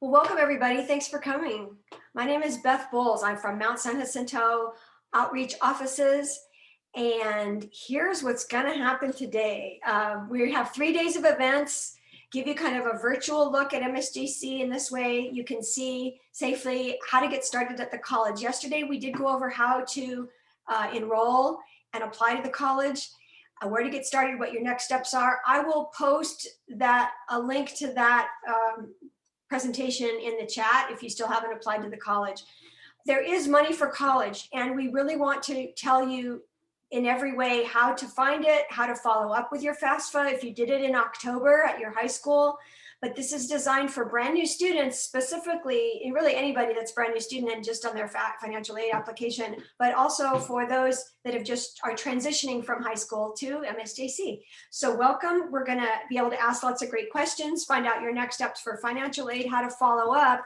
Well, welcome everybody. Thanks for coming. My name is Beth Bowles. I'm from Mount San Jacinto Outreach Offices. And here's what's going to happen today. We have 3 days of events, give you kind of a virtual look at MSJC. In this way, you can see safely how to get started at the college. Yesterday, we did go over how to enroll and apply to the college. Where to get started, what your next steps are. I will post a link to that presentation in the chat if you still haven't applied to the college. There is money for college, and we really want to tell you in every way how to find it, how to follow up with your FAFSA if you did it in October at your high school. But this is designed for brand new students specifically, and really anybody that's brand new student and just on their financial aid application, but also for those that are transitioning from high school to MSJC. So welcome. We're going to be able to ask lots of great questions, find out your next steps for financial aid, how to follow up,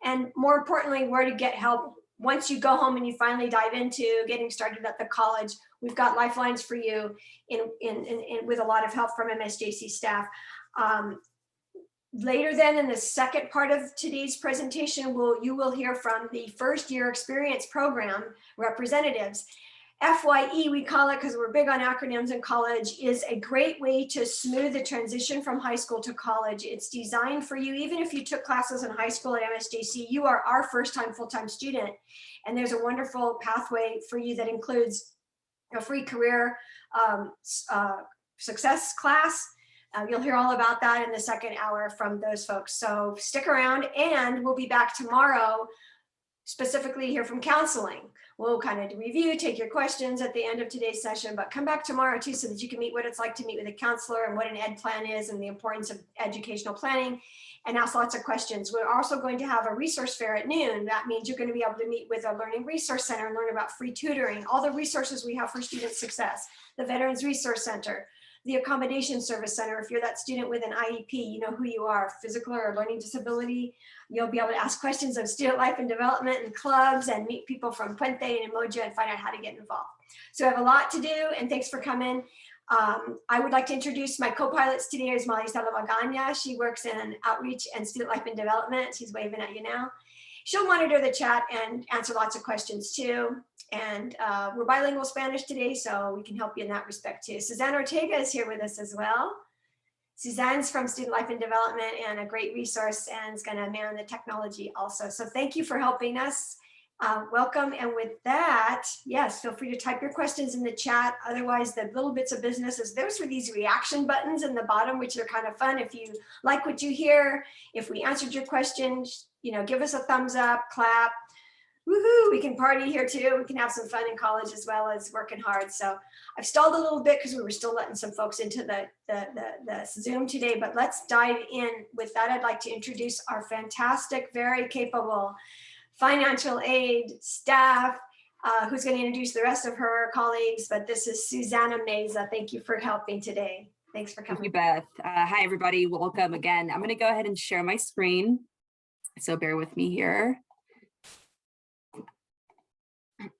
and more importantly, where to get help once you go home and you finally dive into getting started at the college. We've got lifelines for you with a lot of help from MSJC staff. Later then in the second part of today's presentation, you will hear from the first year experience program representatives. FYE, we call it because we're big on acronyms in college, is a great way to smooth the transition from high school to college. It's designed for you, even if you took classes in high school at MSJC, you are our first time full-time student. And there's a wonderful pathway for you that includes a free career success class. You'll hear all about that in the second hour from those folks. So stick around, and we'll be back tomorrow, specifically here from counseling. We'll kind of review, take your questions at the end of today's session, but come back tomorrow too so that you can meet what it's like to meet with a counselor and what an ed plan is and the importance of educational planning, and ask lots of questions. We're also going to have a resource fair at noon. That means you're going to be able to meet with a Learning Resource Center and learn about free tutoring, all the resources we have for student success, the Veterans Resource Center, the Accommodation Service Center. If you're that student with an IEP, you know who you are, physical or learning disability. You'll be able to ask questions of student life and development and clubs and meet people from Puente and Emoja and find out how to get involved. So we have a lot to do, and thanks for coming. I would like to introduce my co-pilots today is Marisa Lavagana. She works in outreach and student life and development. She's waving at you now. She'll monitor the chat and answer lots of questions too. And we're bilingual Spanish today, so we can help you in that respect too. Suzanne Ortega is here with us as well. Suzanne's from Student Life and Development and a great resource, and is going to man the technology also. So thank you for helping us. Welcome. And with that, yes, feel free to type your questions in the chat. Otherwise, the little bits of business is those are these reaction buttons in the bottom, which are kind of fun. If you like what you hear, if we answered your questions, give us a thumbs up, clap. Woohoo, we can party here too. We can have some fun in college as well as working hard. So I've stalled a little bit because we were still letting some folks into the Zoom today, but let's dive in. With that, I'd like to introduce our fantastic, very capable financial aid staff, who's going to introduce the rest of her colleagues, but this is Susanna Meza. Thank you for helping today. Thanks for coming. Thank you, Beth. Hi, everybody. Welcome again. I'm going to go ahead and share my screen. So bear with me here.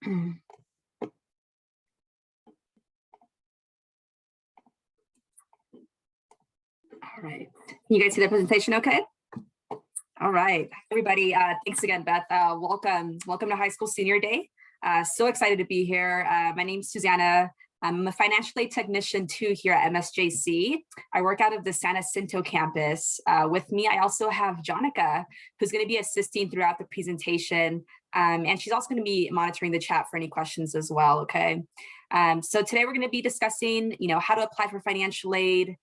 All right. Can you guys see the presentation okay? All right, everybody. Thanks again, Beth. Welcome to High School Senior Day. So excited to be here. My name's Susanna. I'm a financial aid technician too here at MSJC. I work out of the San Jacinto campus. With me, I also have Jonica, who's going to be assisting throughout the presentation. And she's also going to be monitoring the chat for any questions as well, okay? So today we're going to be discussing, how to apply for financial aid,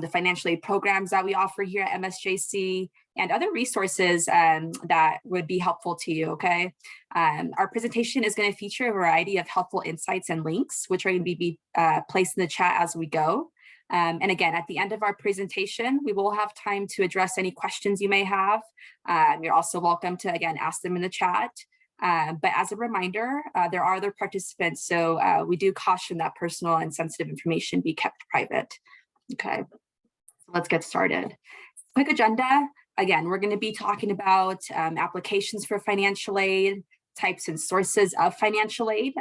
the financial aid programs that we offer here at MSJC, and other resources that would be helpful to you, okay? Our presentation is going to feature a variety of helpful insights and links, which are going to be placed in the chat as we go. And again, at the end of our presentation, we will have time to address any questions you may have. You're also welcome to, again, ask them in the chat. But as a reminder, there are other participants, so we do caution that personal and sensitive information be kept private. Okay, so let's get started. Quick agenda. Again, we're going to be talking about applications for financial aid, types and sources of financial aid,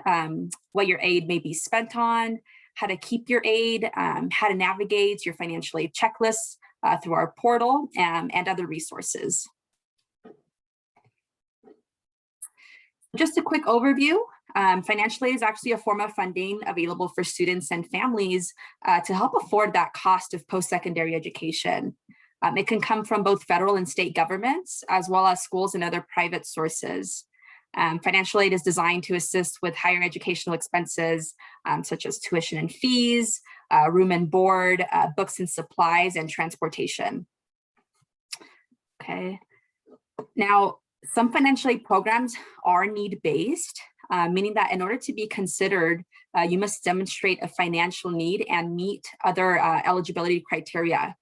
what your aid may be spent on, how to keep your aid, how to navigate your financial aid checklists through our portal, and other resources. Just a quick overview. Financial aid is actually a form of funding available for students and families to help afford that cost of post-secondary education. It can come from both federal and state governments, as well as schools and other private sources. Financial aid is designed to assist with higher educational expenses, such as tuition and fees, room and board, books and supplies, and transportation. Okay. Now, some financial aid programs are need-based, meaning that in order to be considered, you must demonstrate a financial need and meet other eligibility criteria.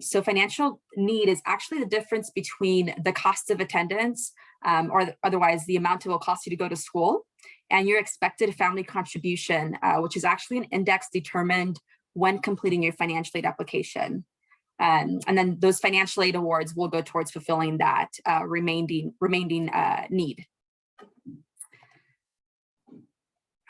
So financial need is actually the difference between the cost of attendance, or otherwise the amount it will cost you to go to school, and your expected family contribution, which is actually an index determined when completing your financial aid application. And then those financial aid awards will go towards fulfilling that remaining need.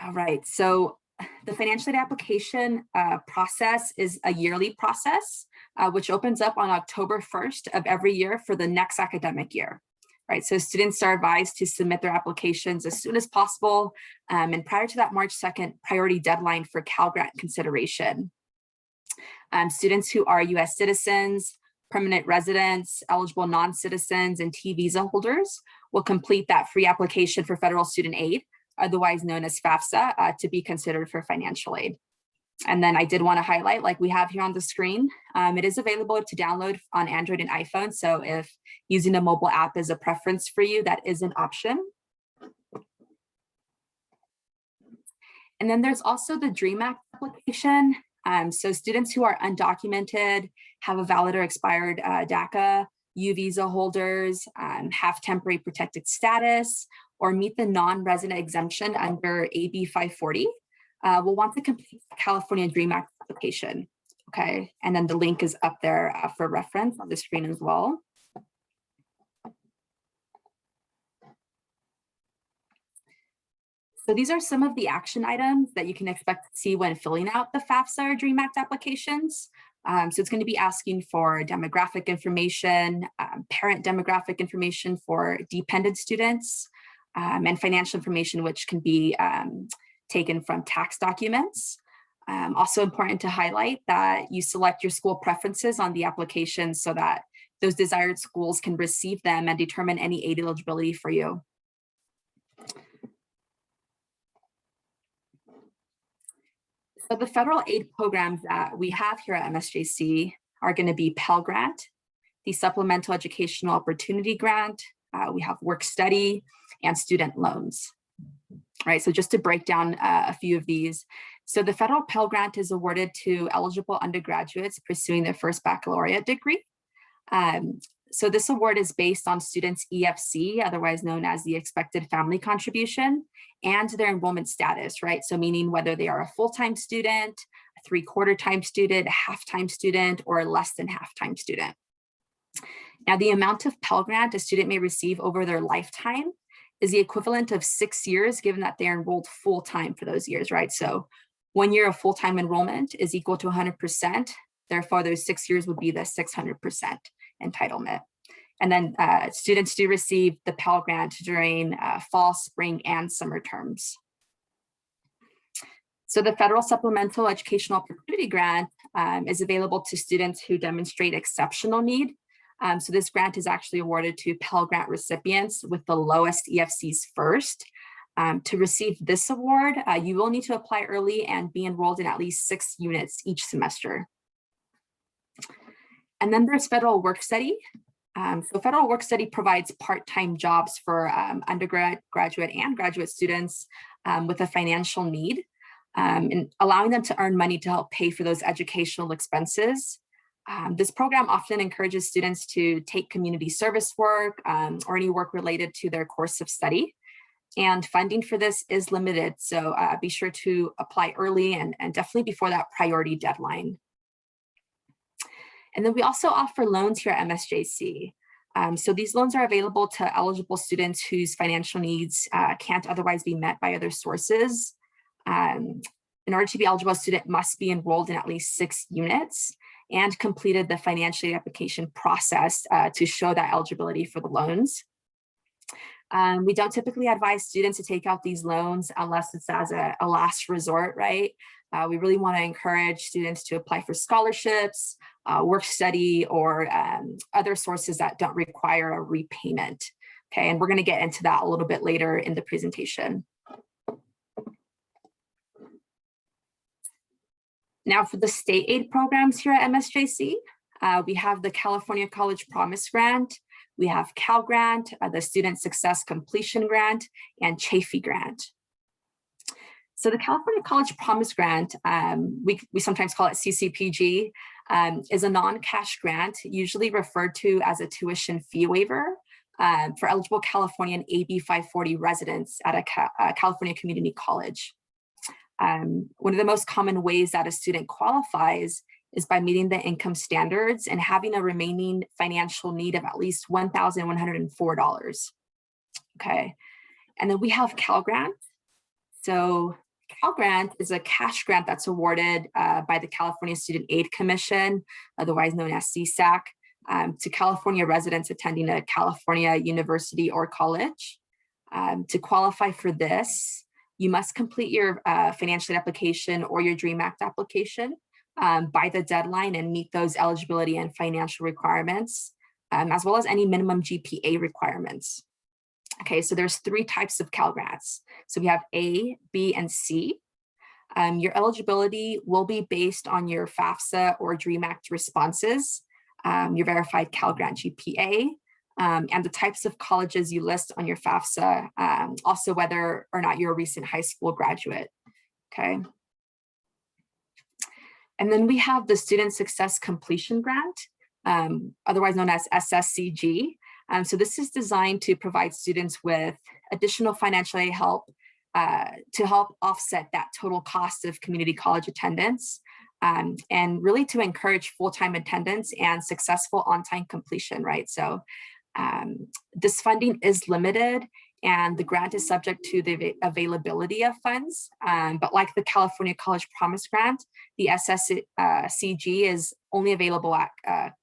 All right, so the financial aid application process is a yearly process, which opens up on October 1st of every year for the next academic year. Right, so students are advised to submit their applications as soon as possible, and prior to that March 2nd priority deadline for Cal Grant consideration. Students who are US citizens, permanent residents, eligible non-citizens, and T visa holders will complete that free application for federal student aid, otherwise known as FAFSA, to be considered for financial aid. And then I did want to highlight, like we have here on the screen, it is available to download on Android and iPhone. So if using a mobile app is a preference for you, that is an option. And then there's also the DREAM Act application. So students who are undocumented, have a valid or expired DACA, U visa holders, have temporary protected status, or meet the non-resident exemption under AB 540, will want to complete the California DREAM Act application. Okay, and then the link is up there for reference on the screen as well. So these are some of the action items that you can expect to see when filling out the FAFSA or DREAM Act applications. So it's going to be asking for demographic information, parent demographic information for dependent students, and financial information, which can be taken from tax documents. Also important to highlight that you select your school preferences on the application so that those desired schools can receive them and determine any aid eligibility for you. So the federal aid programs that we have here at MSJC are going to be Pell Grant, the Supplemental Educational Opportunity Grant, we have Work Study, and student loans. Right, so just to break down a few of these. So the federal Pell Grant is awarded to eligible undergraduates pursuing their first baccalaureate degree. So this award is based on students' EFC, otherwise known as the expected family contribution, and their enrollment status, right? So meaning whether they are a full-time student, a three-quarter time student, a half-time student, or a less than half-time student. Now, the amount of Pell Grant a student may receive over their lifetime is the equivalent of 6 years, given that they're enrolled full-time for those years, right? So 1 year of full-time enrollment is equal to 100%. Therefore, those 6 years would be the 600% entitlement. And then students do receive the Pell Grant during fall, spring, and summer terms. So the Federal Supplemental Educational Opportunity Grant is available to students who demonstrate exceptional need. So this grant is actually awarded to Pell Grant recipients with the lowest EFCs first. To receive this award, you will need to apply early and be enrolled in at least 6 units each semester. And then there's Federal Work Study. So Federal Work Study provides part-time jobs for undergrad, graduate, and graduate students with a financial need, and allowing them to earn money to help pay for those educational expenses. This program often encourages students to take community service work or any work related to their course of study. And funding for this is limited, so be sure to apply early and definitely before that priority deadline. And then we also offer loans here at MSJC. So these loans are available to eligible students whose financial needs can't otherwise be met by other sources. In order to be eligible, a student must be enrolled in at least 6 units and completed the financial aid application process to show that eligibility for the loans. We don't typically advise students to take out these loans unless it's as a last resort, right? We really want to encourage students to apply for scholarships, work study, or other sources that don't require a repayment. Okay, and we're going to get into that a little bit later in the presentation. Now for the state aid programs here at MSJC, we have the California College Promise Grant, we have Cal Grant, the Student Success Completion Grant, and Chafee Grant. So the California College Promise Grant, we sometimes call it CCPG, is a non-cash grant, usually referred to as a tuition fee waiver for eligible Californian AB 540 residents at a California community college. One of the most common ways that a student qualifies is by meeting the income standards and having a remaining financial need of at least $1,104. Okay, and then we have Cal Grant. So Cal Grant is a cash grant that's awarded by the California Student Aid Commission, otherwise known as CSAC, to California residents attending a California university or college. To qualify for this, you must complete your financial aid application or your DREAM Act application by the deadline and meet those eligibility and financial requirements, as well as any minimum GPA requirements. Okay, so there's 3 types of Cal Grants. So we have A, B, and C. Your eligibility will be based on your FAFSA or DREAM Act responses, your verified Cal Grant GPA, and the types of colleges you list on your FAFSA, also whether or not you're a recent high school graduate, okay? And then we have the Student Success Completion Grant, otherwise known as SSCG. So this is designed to provide students with additional financial aid help to help offset that total cost of community college attendance, and really to encourage full-time attendance and successful on-time completion, right? So this funding is limited and the grant is subject to the availability of funds. But like the California College Promise Grant, the SSCG is only available at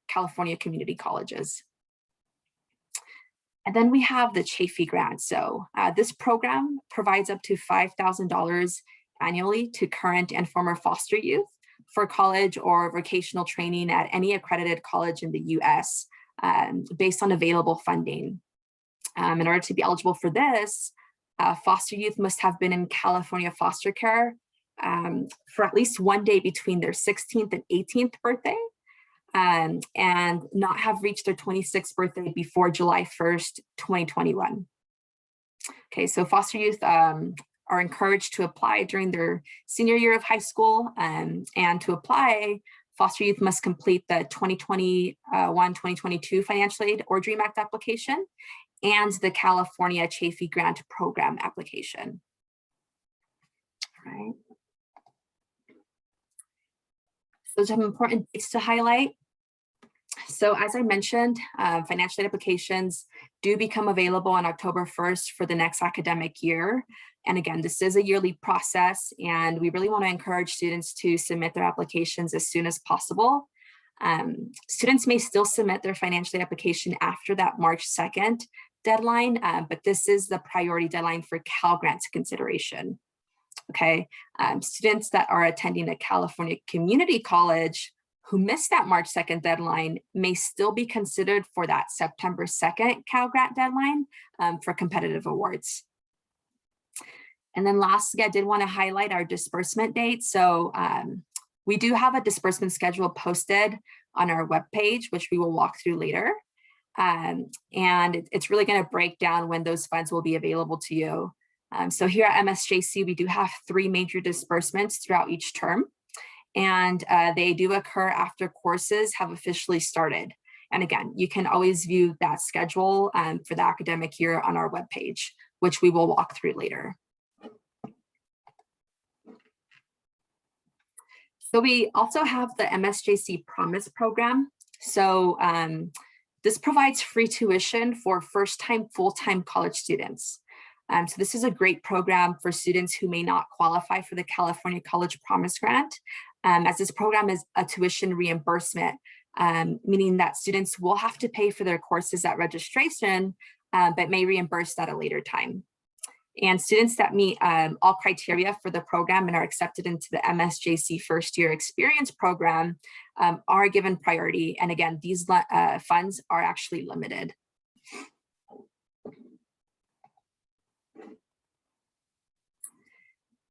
California community colleges. And then we have the Chafee Grant. So this program provides up to $5,000 annually to current and former foster youth for college or vocational training at any accredited college in the US based on available funding. In order to be eligible for this, foster youth must have been in California foster care for at least 1 day between their 16th and 18th birthday, and not have reached their 26th birthday before July 1st, 2021. Okay, so foster youth are encouraged to apply during their senior year of high school, and to apply, foster youth must complete the 2021-2022 financial aid or DREAM Act application and the California Chafee Grant Program application. All right. So some important dates to highlight. So as I mentioned, financial aid applications do become available on October 1st for the next academic year. And again, this is a yearly process, and we really want to encourage students to submit their applications as soon as possible. Students may still submit their financial aid application after that March 2nd deadline, but this is the priority deadline for Cal Grants consideration. Okay, students that are attending a California community college who missed that March 2nd deadline may still be considered for that September 2nd Cal Grant deadline for competitive awards. And then lastly, I did want to highlight our disbursement date. So we do have a disbursement schedule posted on our webpage, which we will walk through later. And it's really going to break down when those funds will be available to you. So here at MSJC, we do have 3 major disbursements throughout each term. And they do occur after courses have officially started. And again, you can always view that schedule for the academic year on our webpage, which we will walk through later. So we also have the MSJC Promise program. So this provides free tuition for first-time full-time college students. So this is a great program for students who may not qualify for the California College Promise Grant, as this program is a tuition reimbursement, meaning that students will have to pay for their courses at registration, but may reimburse at a later time. And students that meet all criteria for the program and are accepted into the MSJC first year experience program are given priority. And again, these funds are actually limited.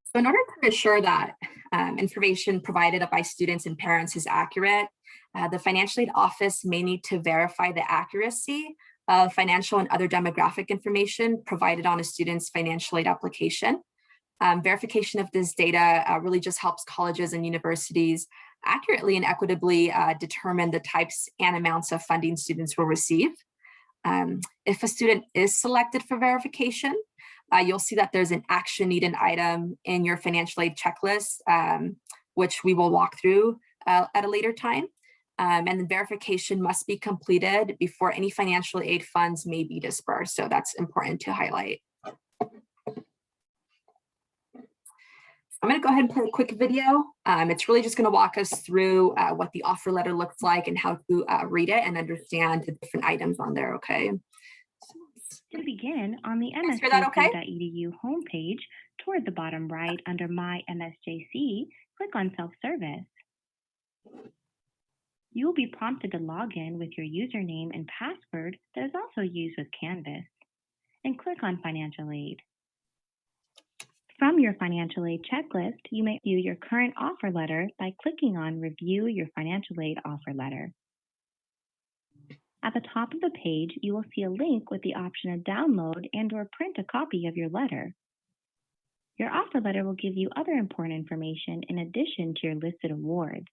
So in order to ensure that information provided by students and parents is accurate, the financial aid office may need to verify the accuracy of financial and other demographic information provided on a student's financial aid application. Verification of this data really just helps colleges and universities accurately and equitably determine the types and amounts of funding students will receive. If a student is selected for verification, you'll see that there's an action needed item in your financial aid checklist, which we will walk through at a later time. And the verification must be completed before any financial aid funds may be dispersed. So that's important to highlight. I'm going to go ahead and play a quick video. It's really just going to walk us through what the offer letter looks like and how to read it and understand the different items on there, okay? To begin, on the msjc.edu homepage, toward the bottom right under My MSJC, click on Self-Service. You will be prompted to log in with your username and password that is also used with Canvas, and click on Financial Aid. From your financial aid checklist, you may view your current offer letter by clicking on Review Your Financial Aid Offer Letter. At the top of the page, you will see a link with the option to download and/or print a copy of your letter. Your offer letter will give you other important information in addition to your listed awards.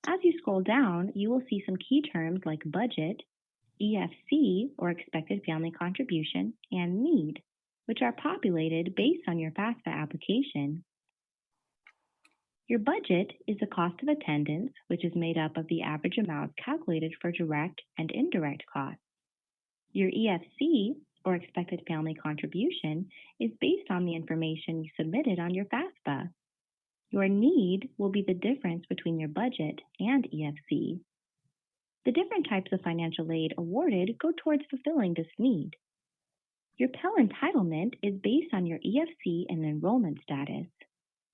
As you scroll down, you will see some key terms like budget, EFC, or expected family contribution, and need, which are populated based on your FAFSA application. Your budget is the cost of attendance, which is made up of the average amount calculated for direct and indirect costs. Your EFC, or expected family contribution, is based on the information you submitted on your FAFSA. Your need will be the difference between your budget and EFC. The different types of financial aid awarded go towards fulfilling this need. Your Pell entitlement is based on your EFC and enrollment status.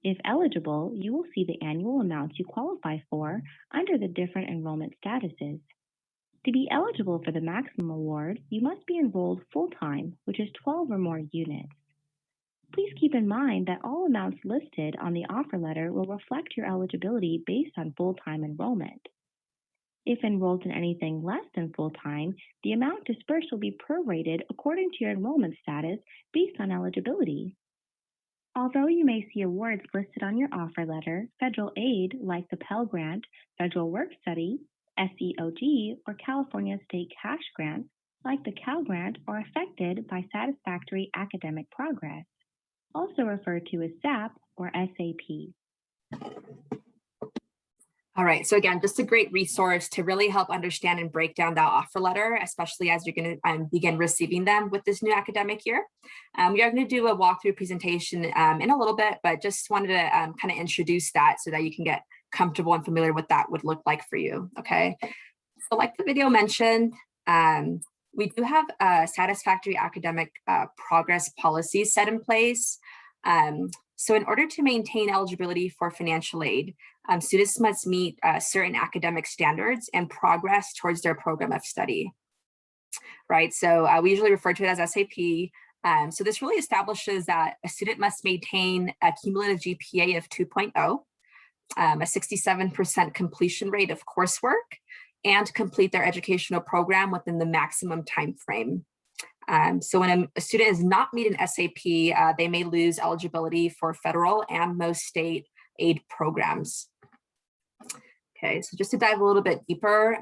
If eligible, you will see the annual amounts you qualify for under the different enrollment statuses. To be eligible for the maximum award, you must be enrolled full-time, which is 12 or more units. Please keep in mind that all amounts listed on the offer letter will reflect your eligibility based on full-time enrollment. If enrolled in anything less than full-time, the amount dispersed will be prorated according to your enrollment status based on eligibility. Although you may see awards listed on your offer letter, federal aid like the Pell Grant, Federal Work Study, SEOG, or California State Cash Grants like the Cal Grant are affected by Satisfactory Academic Progress, also referred to as SAP or SAP. All right, so again, just a great resource to really help understand and break down that offer letter, especially as you're going to begin receiving them with this new academic year. We are going to do a walkthrough presentation in a little bit, but just wanted to kind of introduce that so that you can get comfortable and familiar with that would look like for you, okay? So like the video mentioned, we do have a satisfactory academic progress policies set in place. So in order to maintain eligibility for financial aid, students must meet certain academic standards and progress towards their program of study, right? So we usually refer to it as SAP. So this really establishes that a student must maintain a cumulative GPA of 2.0, a 67% completion rate of coursework, and complete their educational program within the maximum time frame. So when a student is not meeting SAP, they may lose eligibility for federal and most state aid programs. Okay, so just to dive a little bit deeper,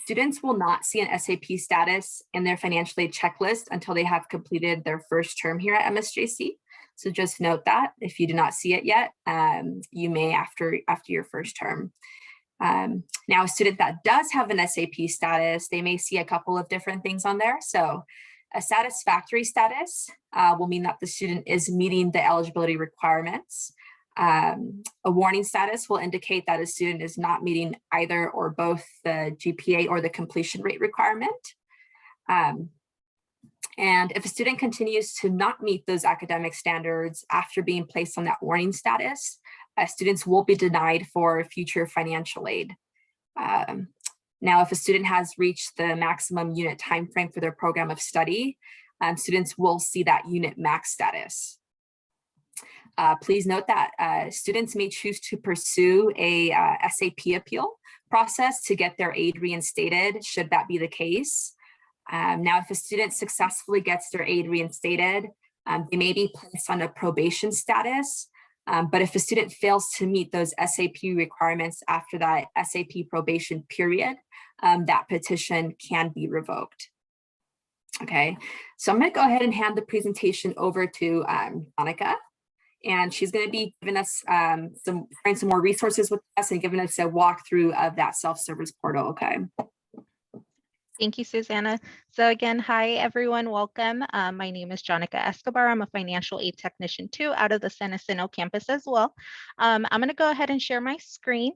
students will not see an SAP status in their financial aid checklist until they have completed their first term here at MSJC. So just note that if you do not see it yet, you may after your first term. Now, a student that does have an SAP status, they may see a couple of different things on there. So a satisfactory status will mean that the student is meeting the eligibility requirements. A warning status will indicate that a student is not meeting either or both the GPA or the completion rate requirement. And if a student continues to not meet those academic standards after being placed on that warning status, students will be denied for future financial aid. Now, if a student has reached the maximum unit timeframe for their program of study, students will see that unit max status. Please note that students may choose to pursue a SAP appeal process to get their aid reinstated, should that be the case. Now, if a student successfully gets their aid reinstated, they may be placed on a probation status. But if a student fails to meet those SAP requirements after that SAP probation period, that petition can be revoked. Okay, so I'm going to go ahead and hand the presentation over to Monica. And she's going to be giving us some more resources with us and giving us a walkthrough of that self-service portal. Okay. Thank you, Susanna. So again, hi everyone, welcome. My name is Jonica Escobar. I'm a financial aid technician too, out of the San Jacinto campus as well. I'm going to go ahead and share my screen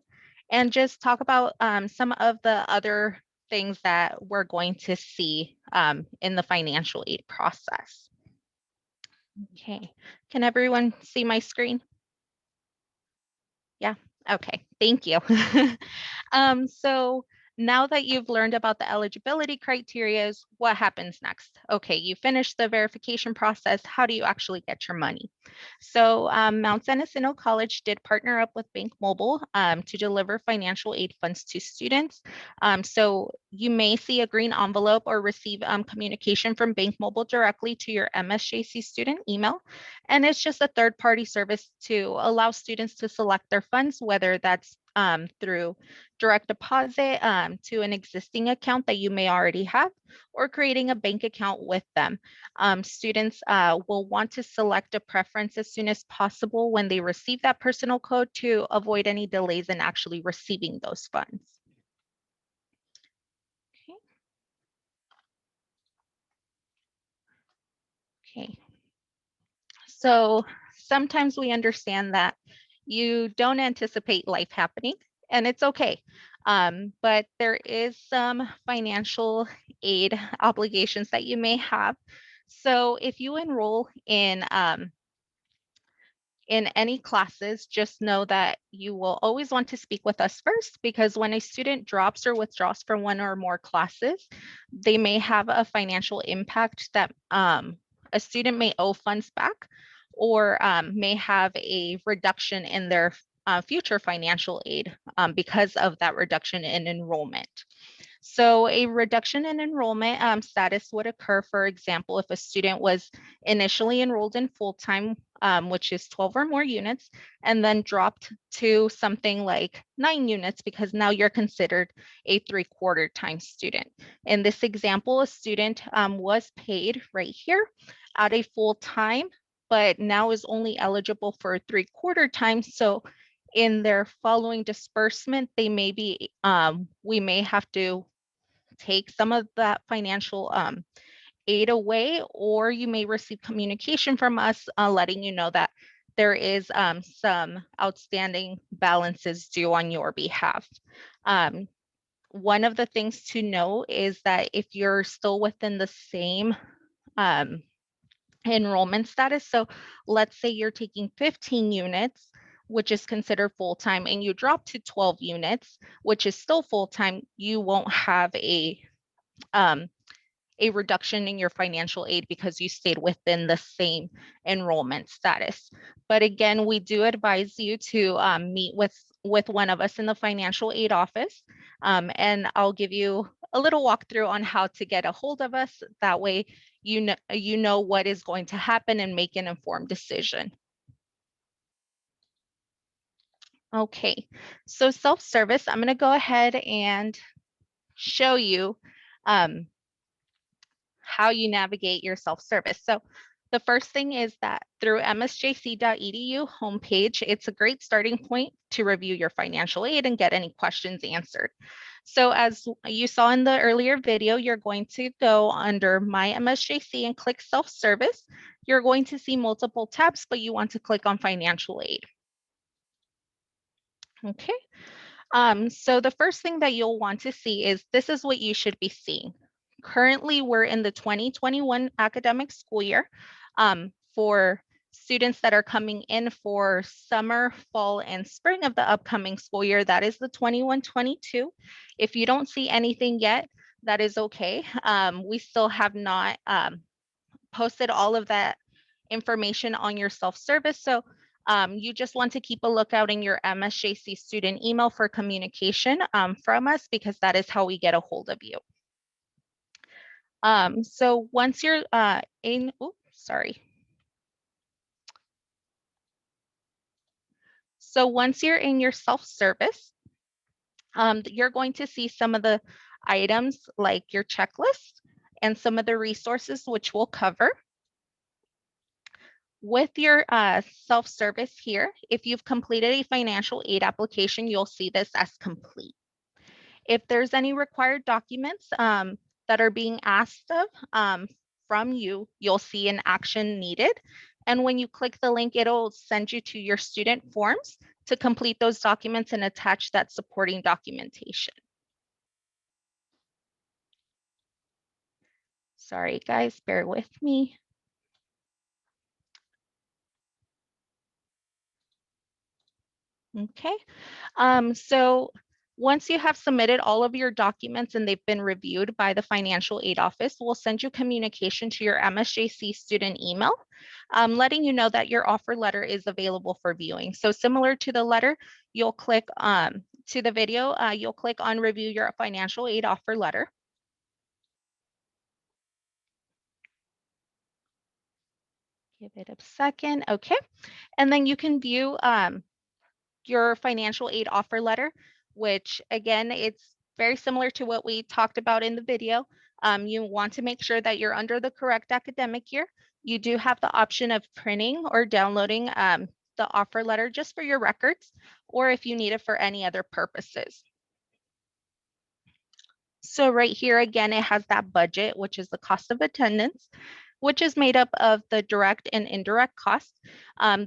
and just talk about some of the other things that we're going to see in the financial aid process. Okay, can everyone see my screen? Yeah, okay, thank you. So now that you've learned about the eligibility criteria, what happens next? Okay, you finish the verification process. How do you actually get your money? So Mount San Jacinto College did partner up with Bank Mobile to deliver financial aid funds to students. So you may see a green envelope or receive communication from Bank Mobile directly to your MSJC student email. And it's just a third-party service to allow students to select their funds, whether that's through direct deposit to an existing account that you may already have, or creating a bank account with them. Students will want to select a preference as soon as possible when they receive that personal code to avoid any delays in actually receiving those funds. Okay. So sometimes we understand that you don't anticipate life happening, and it's okay. But there is some financial aid obligations that you may have. So if you enroll in any classes, just know that you will always want to speak with us first, because when a student drops or withdraws from one or more classes, they may have a financial impact that a student may owe funds back, or may have a reduction in their future financial aid because of that reduction in enrollment. So a reduction in enrollment status would occur, for example, if a student was initially enrolled in full-time, which is 12 or more units, and then dropped to something like 9 units because now you're considered a 3/4 time student. In this example, a student was paid right here at a full-time, but now is only eligible for 3/4 time. So in their following disbursement, they may be, we may have to take some of that financial aid away, or you may receive communication from us letting you know that there is some outstanding balances due on your behalf. One of the things to know is that if you're still within the same enrollment status, so let's say you're taking 15 units, which is considered full-time, and you drop to 12 units, which is still full-time, you won't have a reduction in your financial aid because you stayed within the same enrollment status. But again, we do advise you to meet with one of us in the financial aid office, and I'll give you a little walkthrough on how to get a hold of us. That way, you know what is going to happen and make an informed decision. Okay, so self-service, I'm going to go ahead and show you how you navigate your self-service. So the first thing is that through msjc.edu homepage, it's a great starting point to review your financial aid and get any questions answered. So as you saw in the earlier video, you're going to go under My MSJC and click self-service. You're going to see multiple tabs, but you want to click on financial aid. Okay. So the first thing that you'll want to see is this is what you should be seeing. Currently, we're in the 2021 academic school year. For students that are coming in for summer, fall, and spring of the upcoming school year, that is the 21-22. If you don't see anything yet, that is okay. We still have not posted all of that information on your self-service. So you just want to keep a lookout in your MSJC student email for communication from us, because that is how we get a hold of you. So once you're in, oops, sorry. So once you're in your self-service, you're going to see some of the items like your checklist and some of the resources which we'll cover. With your self-service here, if you've completed a financial aid application, you'll see this as complete. If there's any required documents that are being asked of from you, you'll see an action needed. And when you click the link, it'll send you to your student forms to complete those documents and attach that supporting documentation. Sorry, guys, bear with me. Okay, so once you have submitted all of your documents and they've been reviewed by the financial aid office, we'll send you communication to your MSJC student email, letting you know that your offer letter is available for viewing. So similar to the letter, you'll click to the video, you'll click on review your financial aid offer letter. Give it a second. Okay, and then you can view your financial aid offer letter, which again, it's very similar to what we talked about in the video. You want to make sure that you're under the correct academic year. You do have the option of printing or downloading the offer letter just for your records, or if you need it for any other purposes. So right here, again, it has that budget, which is the cost of attendance, which is made up of the direct and indirect costs.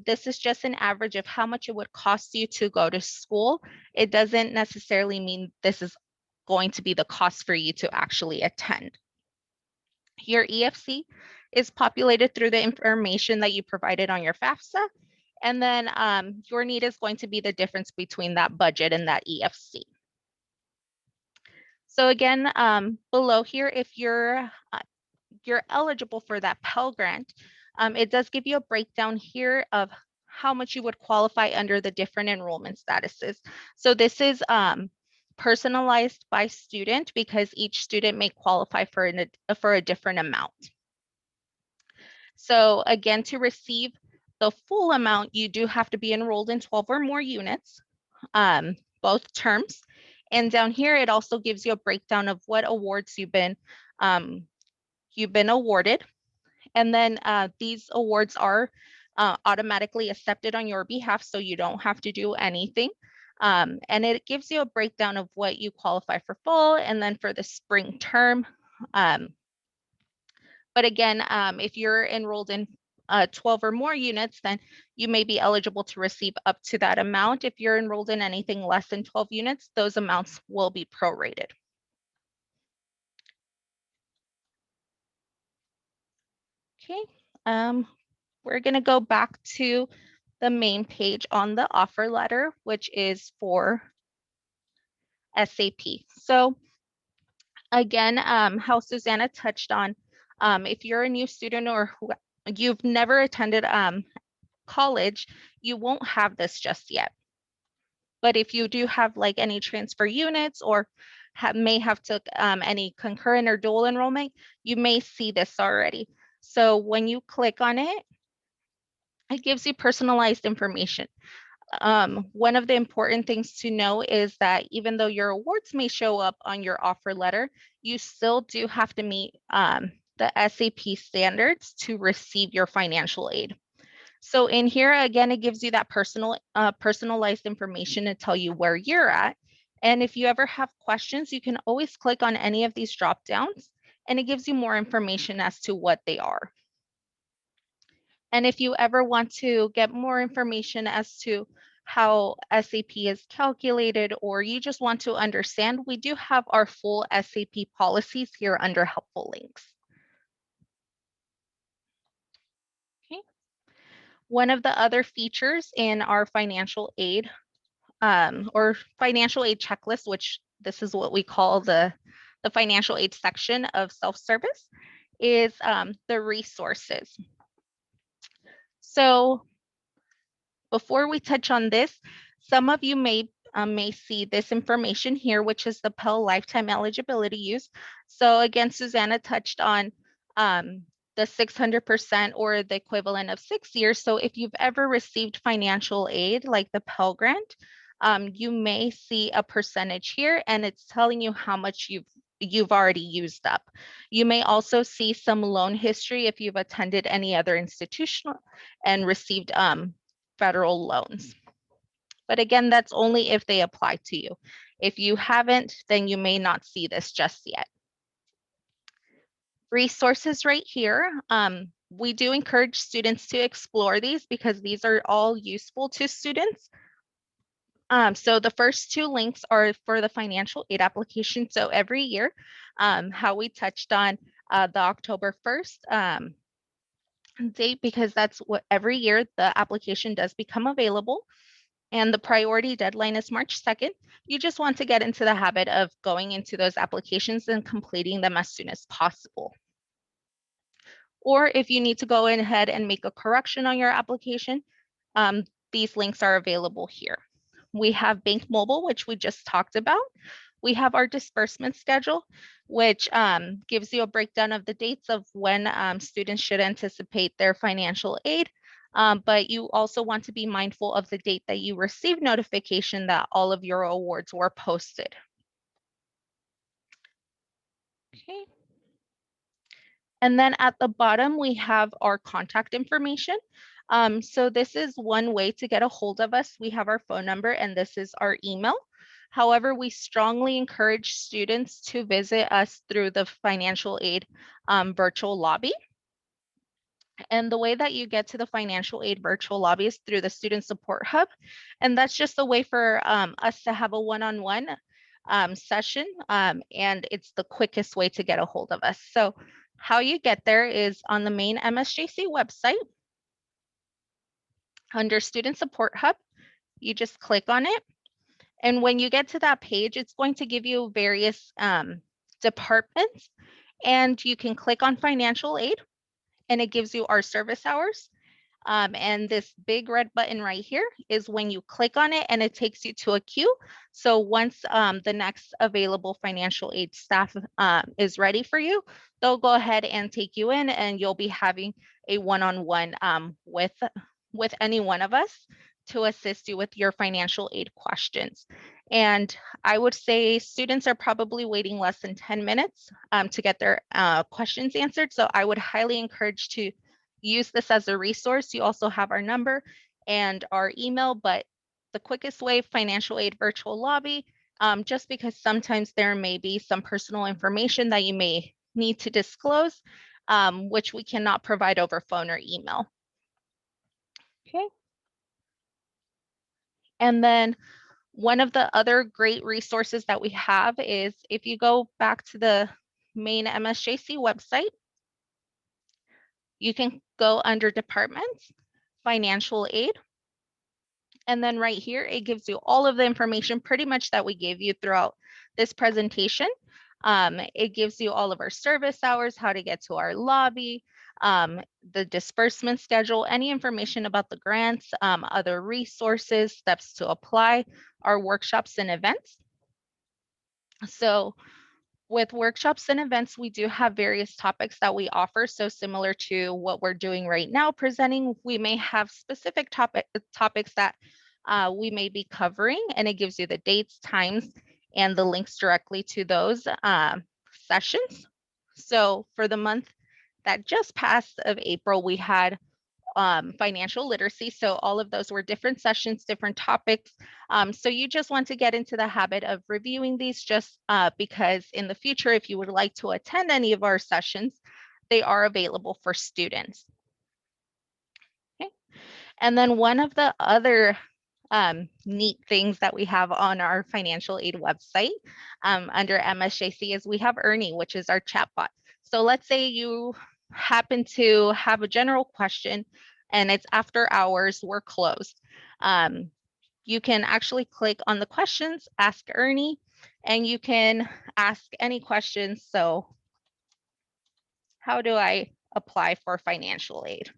This is just an average of how much it would cost you to go to school. It doesn't necessarily mean this is going to be the cost for you to actually attend. Your EFC is populated through the information that you provided on your FAFSA. And then your need is going to be the difference between that budget and that EFC. So again, below here, if you're eligible for that Pell Grant, it does give you a breakdown here of how much you would qualify under the different enrollment statuses. So this is personalized by student, because each student may qualify for a different amount. So again, to receive the full amount, you do have to be enrolled in 12 or more units, both terms. And down here, it also gives you a breakdown of what awards you've been awarded. And then these awards are automatically accepted on your behalf, so you don't have to do anything. And it gives you a breakdown of what you qualify for fall and then for the spring term. But again, if you're enrolled in 12 or more units, then you may be eligible to receive up to that amount. If you're enrolled in anything less than 12 units, those amounts will be prorated. Okay, we're gonna go back to the main page on the offer letter, which is for SAP. So again, how Susanna touched on, if you're a new student or you've never attended college, you won't have this just yet. But if you do have like any transfer units or may have took any concurrent or dual enrollment, you may see this already. So when you click on it, it gives you personalized information. One of the important things to know is that even though your awards may show up on your offer letter, you still do have to meet the SAP standards to receive your financial aid. So in here, again, it gives you that personalized information to tell you where you're at. And if you ever have questions, you can always click on any of these drop downs and it gives you more information as to what they are. And if you ever want to get more information as to how SAP is calculated, or you just want to understand, we do have our full SAP policies here under helpful links. Okay. One of the other features in our financial aid or financial aid checklist, which this is what we call the financial aid section of self-service, is the resources. So before we touch on this, some of you may see this information here, which is the Pell Lifetime Eligibility Use. So again, Susanna touched on the 600% or the equivalent of 6 years. So if you've ever received financial aid like the Pell Grant, you may see a percentage here, and it's telling you how much you've already used up. You may also see some loan history if you've attended any other institution and received federal loans. But again, that's only if they apply to you. If you haven't, then you may not see this just yet. Resources right here. We do encourage students to explore these because these are all useful to students. So the first two links are for the financial aid application. So every year, how we touched on the October 1st date, because that's what every year the application does become available. And the priority deadline is March 2nd. You just want to get into the habit of going into those applications and completing them as soon as possible. Or if you need to go ahead and make a correction on your application, these links are available here. We have Bank Mobile, which we just talked about. We have our disbursement schedule, which gives you a breakdown of the dates of when students should anticipate their financial aid. But you also want to be mindful of the date that you receive notification that all of your awards were posted. Okay. And then at the bottom, we have our contact information. So this is one way to get a hold of us. We have our phone number and this is our email. However, we strongly encourage students to visit us through the financial aid virtual lobby. And the way that you get to the financial aid virtual lobby is through the Student Support Hub. And that's just a way for us to have a one-on-one session. And it's the quickest way to get a hold of us. So how you get there is on the main MSJC website. Under Student Support Hub, you just click on it. And when you get to that page, it's going to give you various departments. And you can click on financial aid and it gives you our service hours. And this big red button right here is when you click on it and it takes you to a queue. So once the next available financial aid staff is ready for you, they'll go ahead and take you in and you'll be having a one-on-one with any one of us to assist you with your financial aid questions. And I would say students are probably waiting less than 10 minutes to get their questions answered. So I would highly encourage to use this as a resource. You also have our number and our email, but the quickest way, financial aid virtual lobby, just because sometimes there may be some personal information that you may need to disclose, which we cannot provide over phone or email. Okay. And then one of the other great resources that we have is if you go back to the main MSJC website, you can go under departments, financial aid. And then right here, it gives you all of the information pretty much that we gave you throughout this presentation. It gives you all of our service hours, how to get to our lobby, the disbursement schedule, any information about the grants, other resources, steps to apply, our workshops and events. So with workshops and events, we do have various topics that we offer. So similar to what we're doing right now, presenting, we may have specific topics that we may be covering, and it gives you the dates, times, and the links directly to those sessions. So for the month that just passed of April, we had financial literacy. So all of those were different sessions, different topics. So you just want to get into the habit of reviewing these just because in the future, if you would like to attend any of our sessions, they are available for students. Okay. And then one of the other neat things that we have on our financial aid website under MSJC is we have Ernie, which is our chatbot. So let's say you happen to have a general question and it's after hours, we're closed. You can actually click on the questions, ask Ernie, and you can ask any questions. So how do I apply for financial aid?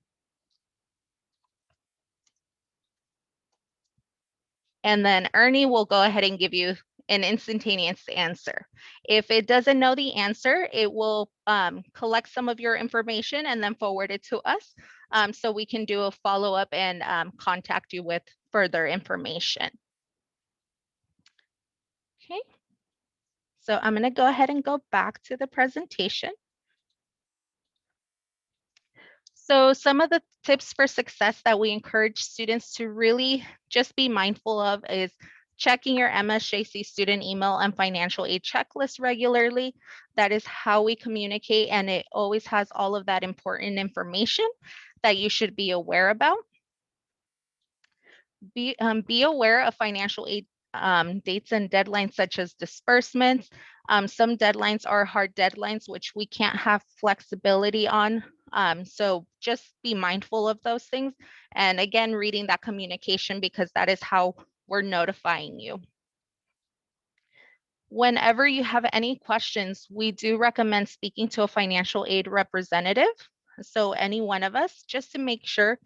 And then Ernie will go ahead and give you an instantaneous answer. If it doesn't know the answer, it will collect some of your information and then forward it to us so we can do a follow-up and contact you with further information. Okay, so I'm going to go ahead and go back to the presentation. So some of the tips for success that we encourage students to really just be mindful of is checking your MSJC student email and financial aid checklist regularly. That is how we communicate, and it always has all of that important information that you should be aware about. Be aware of financial aid dates and deadlines such as disbursements. Some deadlines are hard deadlines, which we can't have flexibility on. So just be mindful of those things. And again, reading that communication because that is how we're notifying you. Whenever you have any questions, we do recommend speaking to a financial aid representative. So any one of us, just to make sure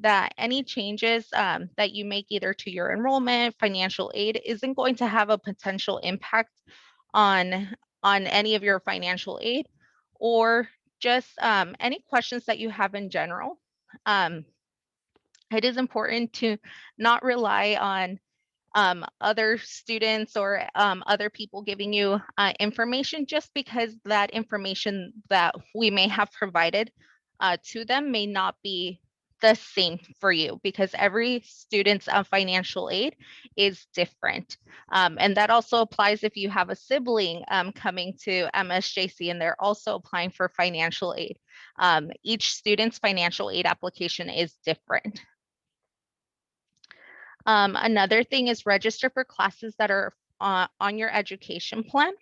that any changes that you make either to your enrollment, financial aid isn't going to have a potential impact on any of your financial aid, or just any questions that you have in general. It is important to not rely on other students or other people giving you information just because that information that we may have provided to them may not be the same for you, because every student's financial aid is different. And that also applies if you have a sibling coming to MSJC and they're also applying for financial aid. Each student's financial aid application is different. Another thing is register for classes that are on your education plan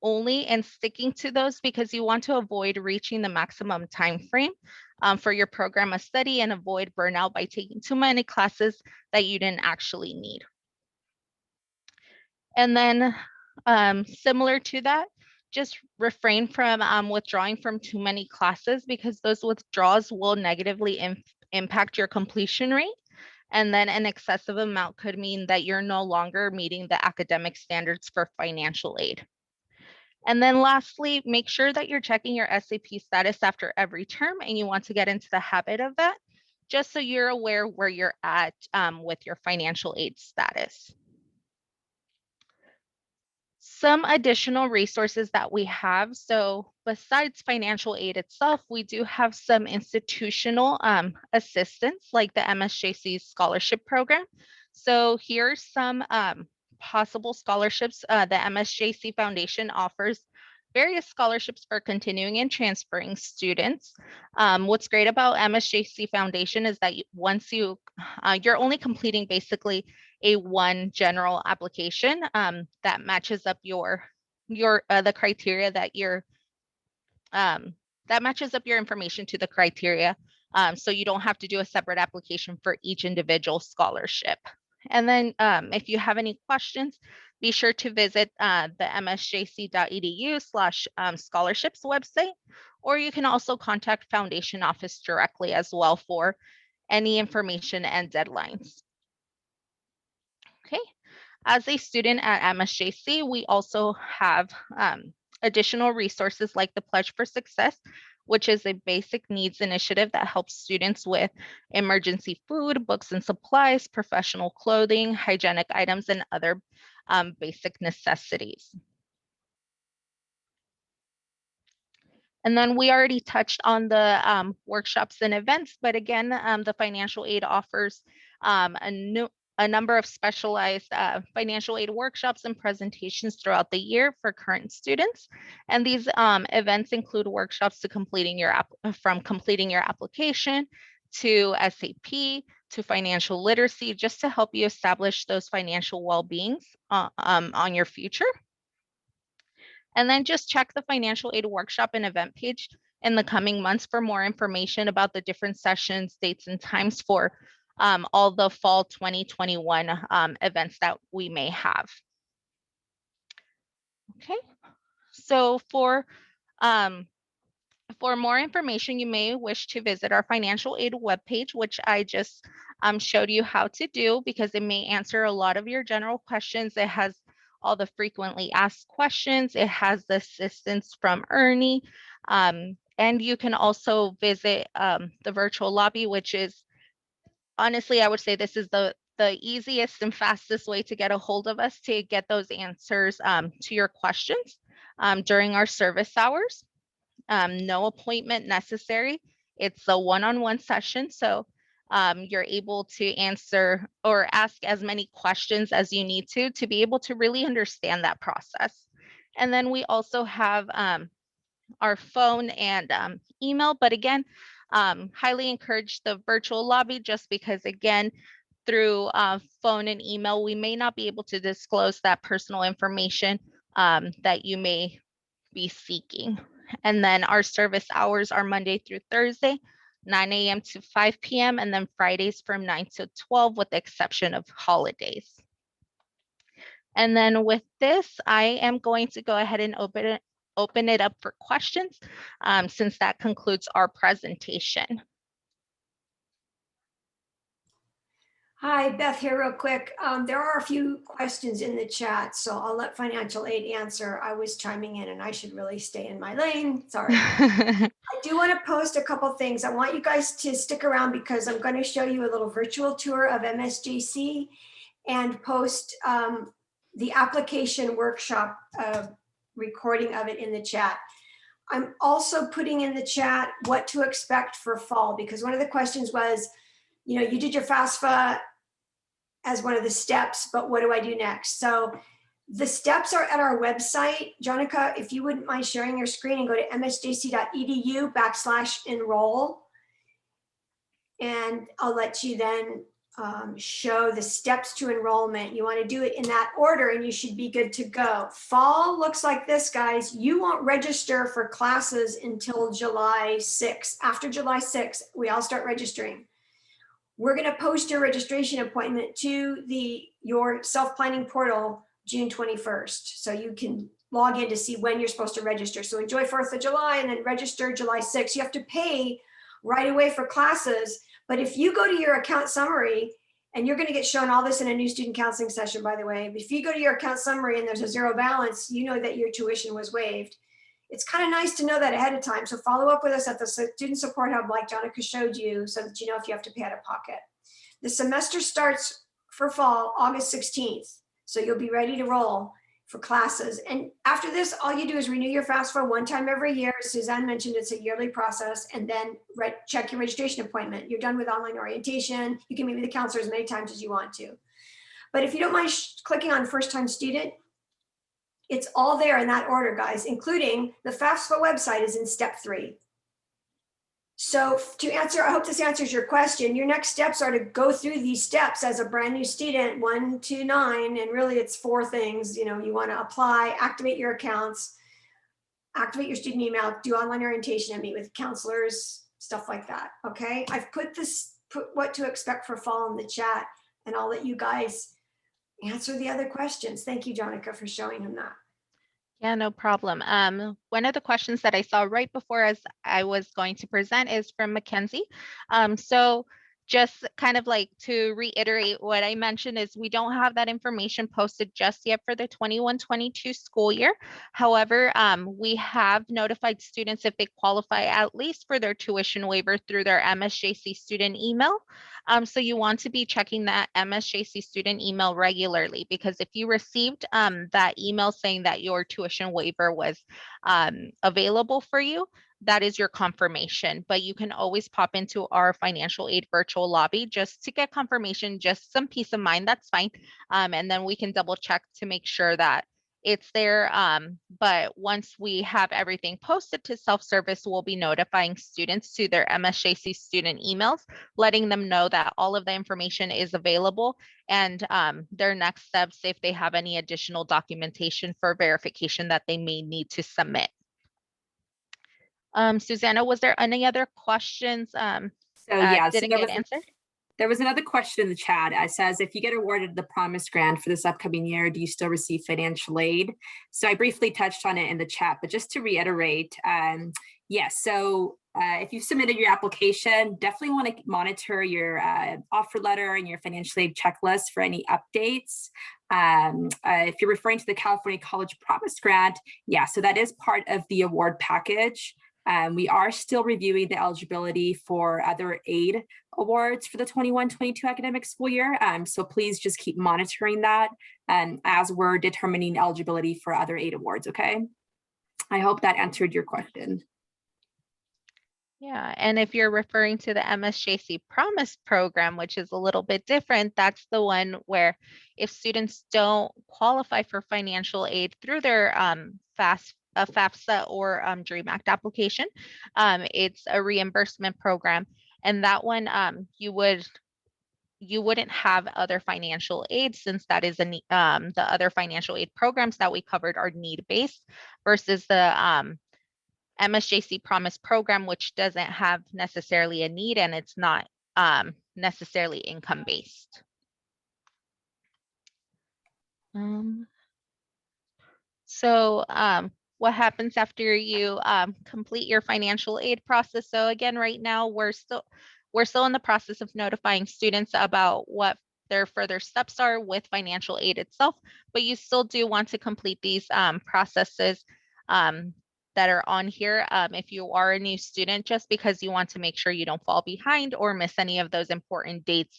only, and sticking to those because you want to avoid reaching the maximum time frame for your program of study and avoid burnout by taking too many classes that you didn't actually need. And then similar to that, just refrain from withdrawing from too many classes because those withdrawals will negatively impact your completion rate. And then an excessive amount could mean that you're no longer meeting the academic standards for financial aid. And then lastly, make sure that you're checking your SAP status after every term, and you want to get into the habit of that, just so you're aware where you're at with your financial aid status. Some additional resources that we have. So besides financial aid itself, we do have some institutional assistance like the MSJC scholarship program. So here's some possible scholarships. The MSJC Foundation offers various scholarships for continuing and transferring students. What's great about MSJC Foundation is that once you're only completing basically a one general application that matches up the criteria that that matches up your information to the criteria. So you don't have to do a separate application for each individual scholarship. And then if you have any questions, be sure to visit the msjc.edu/scholarships website, or you can also contact Foundation Office directly as well for any information and deadlines. Okay, as a student at MSJC, we also have additional resources like the Pledge for Success, which is a basic needs initiative that helps students with emergency food, books and supplies, professional clothing, hygienic items, and other basic necessities. And then we already touched on the workshops and events, but again, the financial aid offers a number of specialized financial aid workshops and presentations throughout the year for current students. And these events include workshops to completing your application, to SAP, to financial literacy, just to help you establish those financial well-beings on your future. And then just check the financial aid workshop and event page in the coming months for more information about the different sessions, dates, and times for all the fall 2021 events that we may have. Okay, so for more information, you may wish to visit our financial aid webpage, which I just showed you how to do because it may answer a lot of your general questions. It has all the frequently asked questions. It has the assistance from Ernie. And you can also visit the virtual lobby, which is, honestly, I would say this is the easiest and fastest way to get a hold of us to get those answers to your questions during our service hours. No appointment necessary. It's a one-on-one session. So you're able to answer or ask as many questions as you need to be able to really understand that process. And then we also have our phone and email, but again, highly encourage the virtual lobby just because, again, through phone and email, we may not be able to disclose that personal information that you may be seeking. And then our service hours are Monday through Thursday, 9 a.m. to 5 p.m. and then Fridays from 9 to 12 with the exception of holidays. And then with this, I am going to go ahead and open it up for questions since that concludes our presentation. Hi, Beth here real quick. There are a few questions in the chat, so I'll let financial aid answer. I was chiming in and I should really stay in my lane. Sorry. I do want to post a couple things. I want you guys to stick around because I'm going to show you a little virtual tour of MSJC and post the application workshop recording of it in the chat. I'm also putting in the chat what to expect for fall because one of the questions was, you know, you did your FAFSA as one of the steps, but what do I do next? So the steps are at our website. Jonica, if you wouldn't mind sharing your screen and go to msjc.edu/enroll. And I'll let you then show the steps to enrollment. You want to do it in that order and you should be good to go. Fall looks like this, guys. You won't register for classes until July 6th. After July 6th, we all start registering. We're going to post your registration appointment to your self-planning portal June 21st. So you can log in to see when you're supposed to register. So enjoy 4th of July and then register July 6th. You have to pay right away for classes. But if you go to your account summary, and you're going to get shown all this in a new student counseling session, by the way, if you go to your account summary and there's a zero balance, you know that your tuition was waived. It's kind of nice to know that ahead of time. So follow up with us at the Student Support Hub like Jonica showed you so that you know if you have to pay out of pocket. The semester starts for fall August 16th. So you'll be ready to roll for classes. And after this, all you do is renew your FAFSA one time every year. As Suzanne mentioned, it's a yearly process, and then check your registration appointment. You're done with online orientation. You can meet with the counselor as many times as you want to. But if you don't mind clicking on first time student, it's all there in that order, guys, including the FAFSA website is in step 3. So to answer, I hope this answers your question. Your next steps are to go through these steps as a brand new student, 1 to 9, and really it's 4 things. You know, you want to apply, activate your accounts, activate your student email, do online orientation, and meet with counselors, stuff like that. Okay, I've put what to expect for fall in the chat, and I'll let you guys answer the other questions. Thank you, Jonica, for showing him that. Yeah, no problem. One of the questions that I saw right before as I was going to present is from Mackenzie. So just kind of like to reiterate what I mentioned is we don't have that information posted just yet for the 21-22 school year. However, we have notified students if they qualify at least for their tuition waiver through their MSJC student email. So you want to be checking that MSJC student email regularly because if you received that email saying that your tuition waiver was available for you, that is your confirmation, but you can always pop into our financial aid virtual lobby just to get confirmation, just some peace of mind, that's fine. And then we can double check to make sure that It's there, but once we have everything posted to self-service, we'll be notifying students to their MSJC student emails, letting them know that all of the information is available and their next steps if they have any additional documentation for verification that they may need to submit. Susanna, was there any other questions So yeah, so didn't get answered? there was another question in the chat. It says, if you get awarded the Promise Grant for this upcoming year, do you still receive financial aid? So I briefly touched on it in the chat, but just to reiterate, yes. So if you submitted your application, definitely want to monitor your offer letter and your financial aid checklist for any updates. If you're referring to the California College Promise Grant, yeah, so that is part of the award package. We are still reviewing the eligibility for other aid awards for the 21-22 academic school year. So please just keep monitoring that as we're determining eligibility for other aid awards, okay? I hope that answered your question. Yeah, and if you're referring to the MSJC Promise program, which is a little bit different, that's the one where if students don't qualify for financial aid through their FAFSA or DREAM Act application, it's a reimbursement program. And that one, you wouldn't have other financial aid, since that is the other financial aid programs that we covered are need-based versus the MSJC Promise program, which doesn't have necessarily a need and it's not necessarily income-based. So what happens after you complete your financial aid process? So again, right now we're still in the process of notifying students about what their further steps are with financial aid itself, but you still do want to complete these processes that are on here if you are a new student, just because you want to make sure you don't fall behind or miss any of those important dates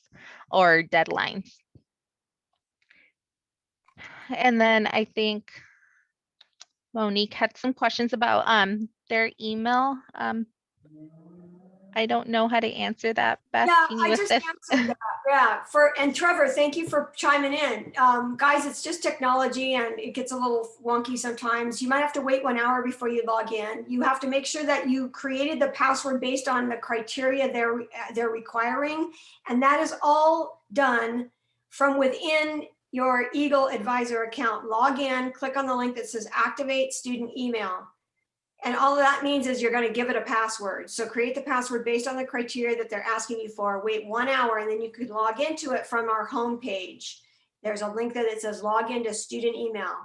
or deadlines. And then I think Monique had some questions about their email. I don't know how to answer that. Beth, Yeah, can you I just assist? answered that. Yeah, and Trevor, thank you for chiming in. Guys, it's just technology and it gets a little wonky sometimes. You might have to wait 1 hour before you log in. You have to make sure that you created the password based on the criteria they're requiring. And that is all done from within your Eagle Advisor account. Log in, click on the link that says activate student email. And all that means is you're going to give it a password. So create the password based on the criteria that they're asking you for. Wait 1 hour, and then you could log into it from our homepage. There's a link that it says log into student email.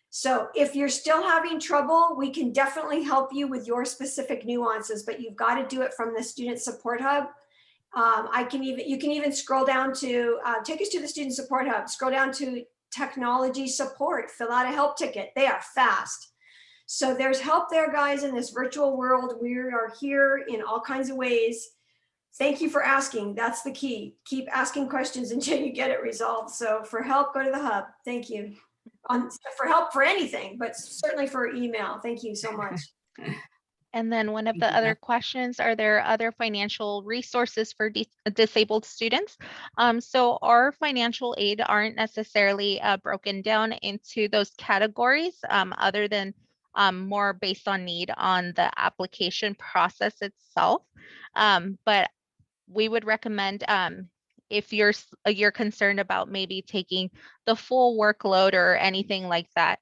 So if you're still having trouble, we can definitely help you with your specific nuances, but you've got to do it from the Student Support Hub. You can even scroll down to, take us to the Student Support Hub, scroll down to technology support, fill out a help ticket. They are fast. So there's help there, guys, in this virtual world. We are here in all kinds of ways. Thank you for asking. That's the key. Keep asking questions until you get it resolved. So for help, go to the hub. Thank you. For help for anything, but certainly for email. Thank you so much. And then one of the other questions, are there other financial resources for disabled students? So our financial aid aren't necessarily broken down into those categories other than more based on need on the application process itself. But we would recommend if you're concerned about maybe taking the full workload or anything like that,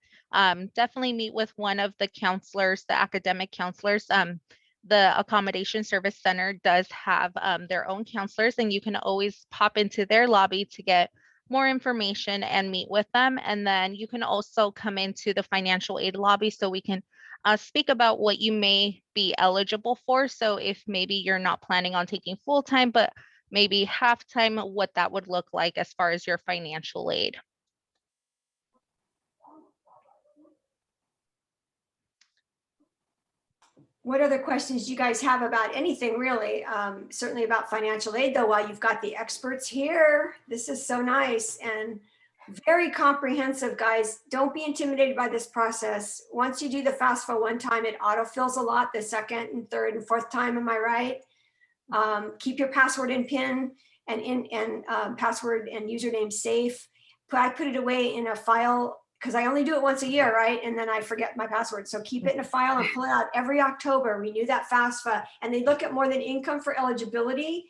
definitely meet with one of the counselors, the academic counselors. The Accommodation Service Center does have their own counselors, and you can always pop into their lobby to get more information and meet with them. And then you can also come into the financial aid lobby so we can speak about what you may be eligible for. So if maybe you're not planning on taking full time, but maybe half time, what that would look like as far as your financial aid. What other questions do you guys have about anything really? Certainly about financial aid, though, while you've got the experts here. This is so nice and very comprehensive, guys. Don't be intimidated by this process. Once you do the FAFSA one time, it autofills a lot the second and third and fourth time, am I right? Keep your password and PIN and password and username safe. I put it away in a file because I only do it once a year, right? And then I forget my password. So keep it in a file and pull it out every October. Renew that FAFSA. And they look at more than income for eligibility,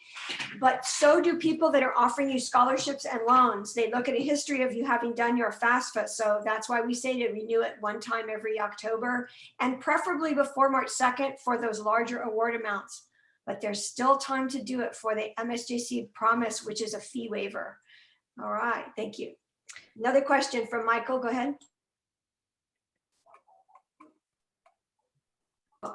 but so do people that are offering you scholarships and loans. They look at a history of you having done your FAFSA. So that's why we say to renew it one time every October, and preferably before March 2nd for those larger award amounts. But there's still time to do it for the MSJC promise, which is a fee waiver. All right, thank you. Another question from Michael, go ahead.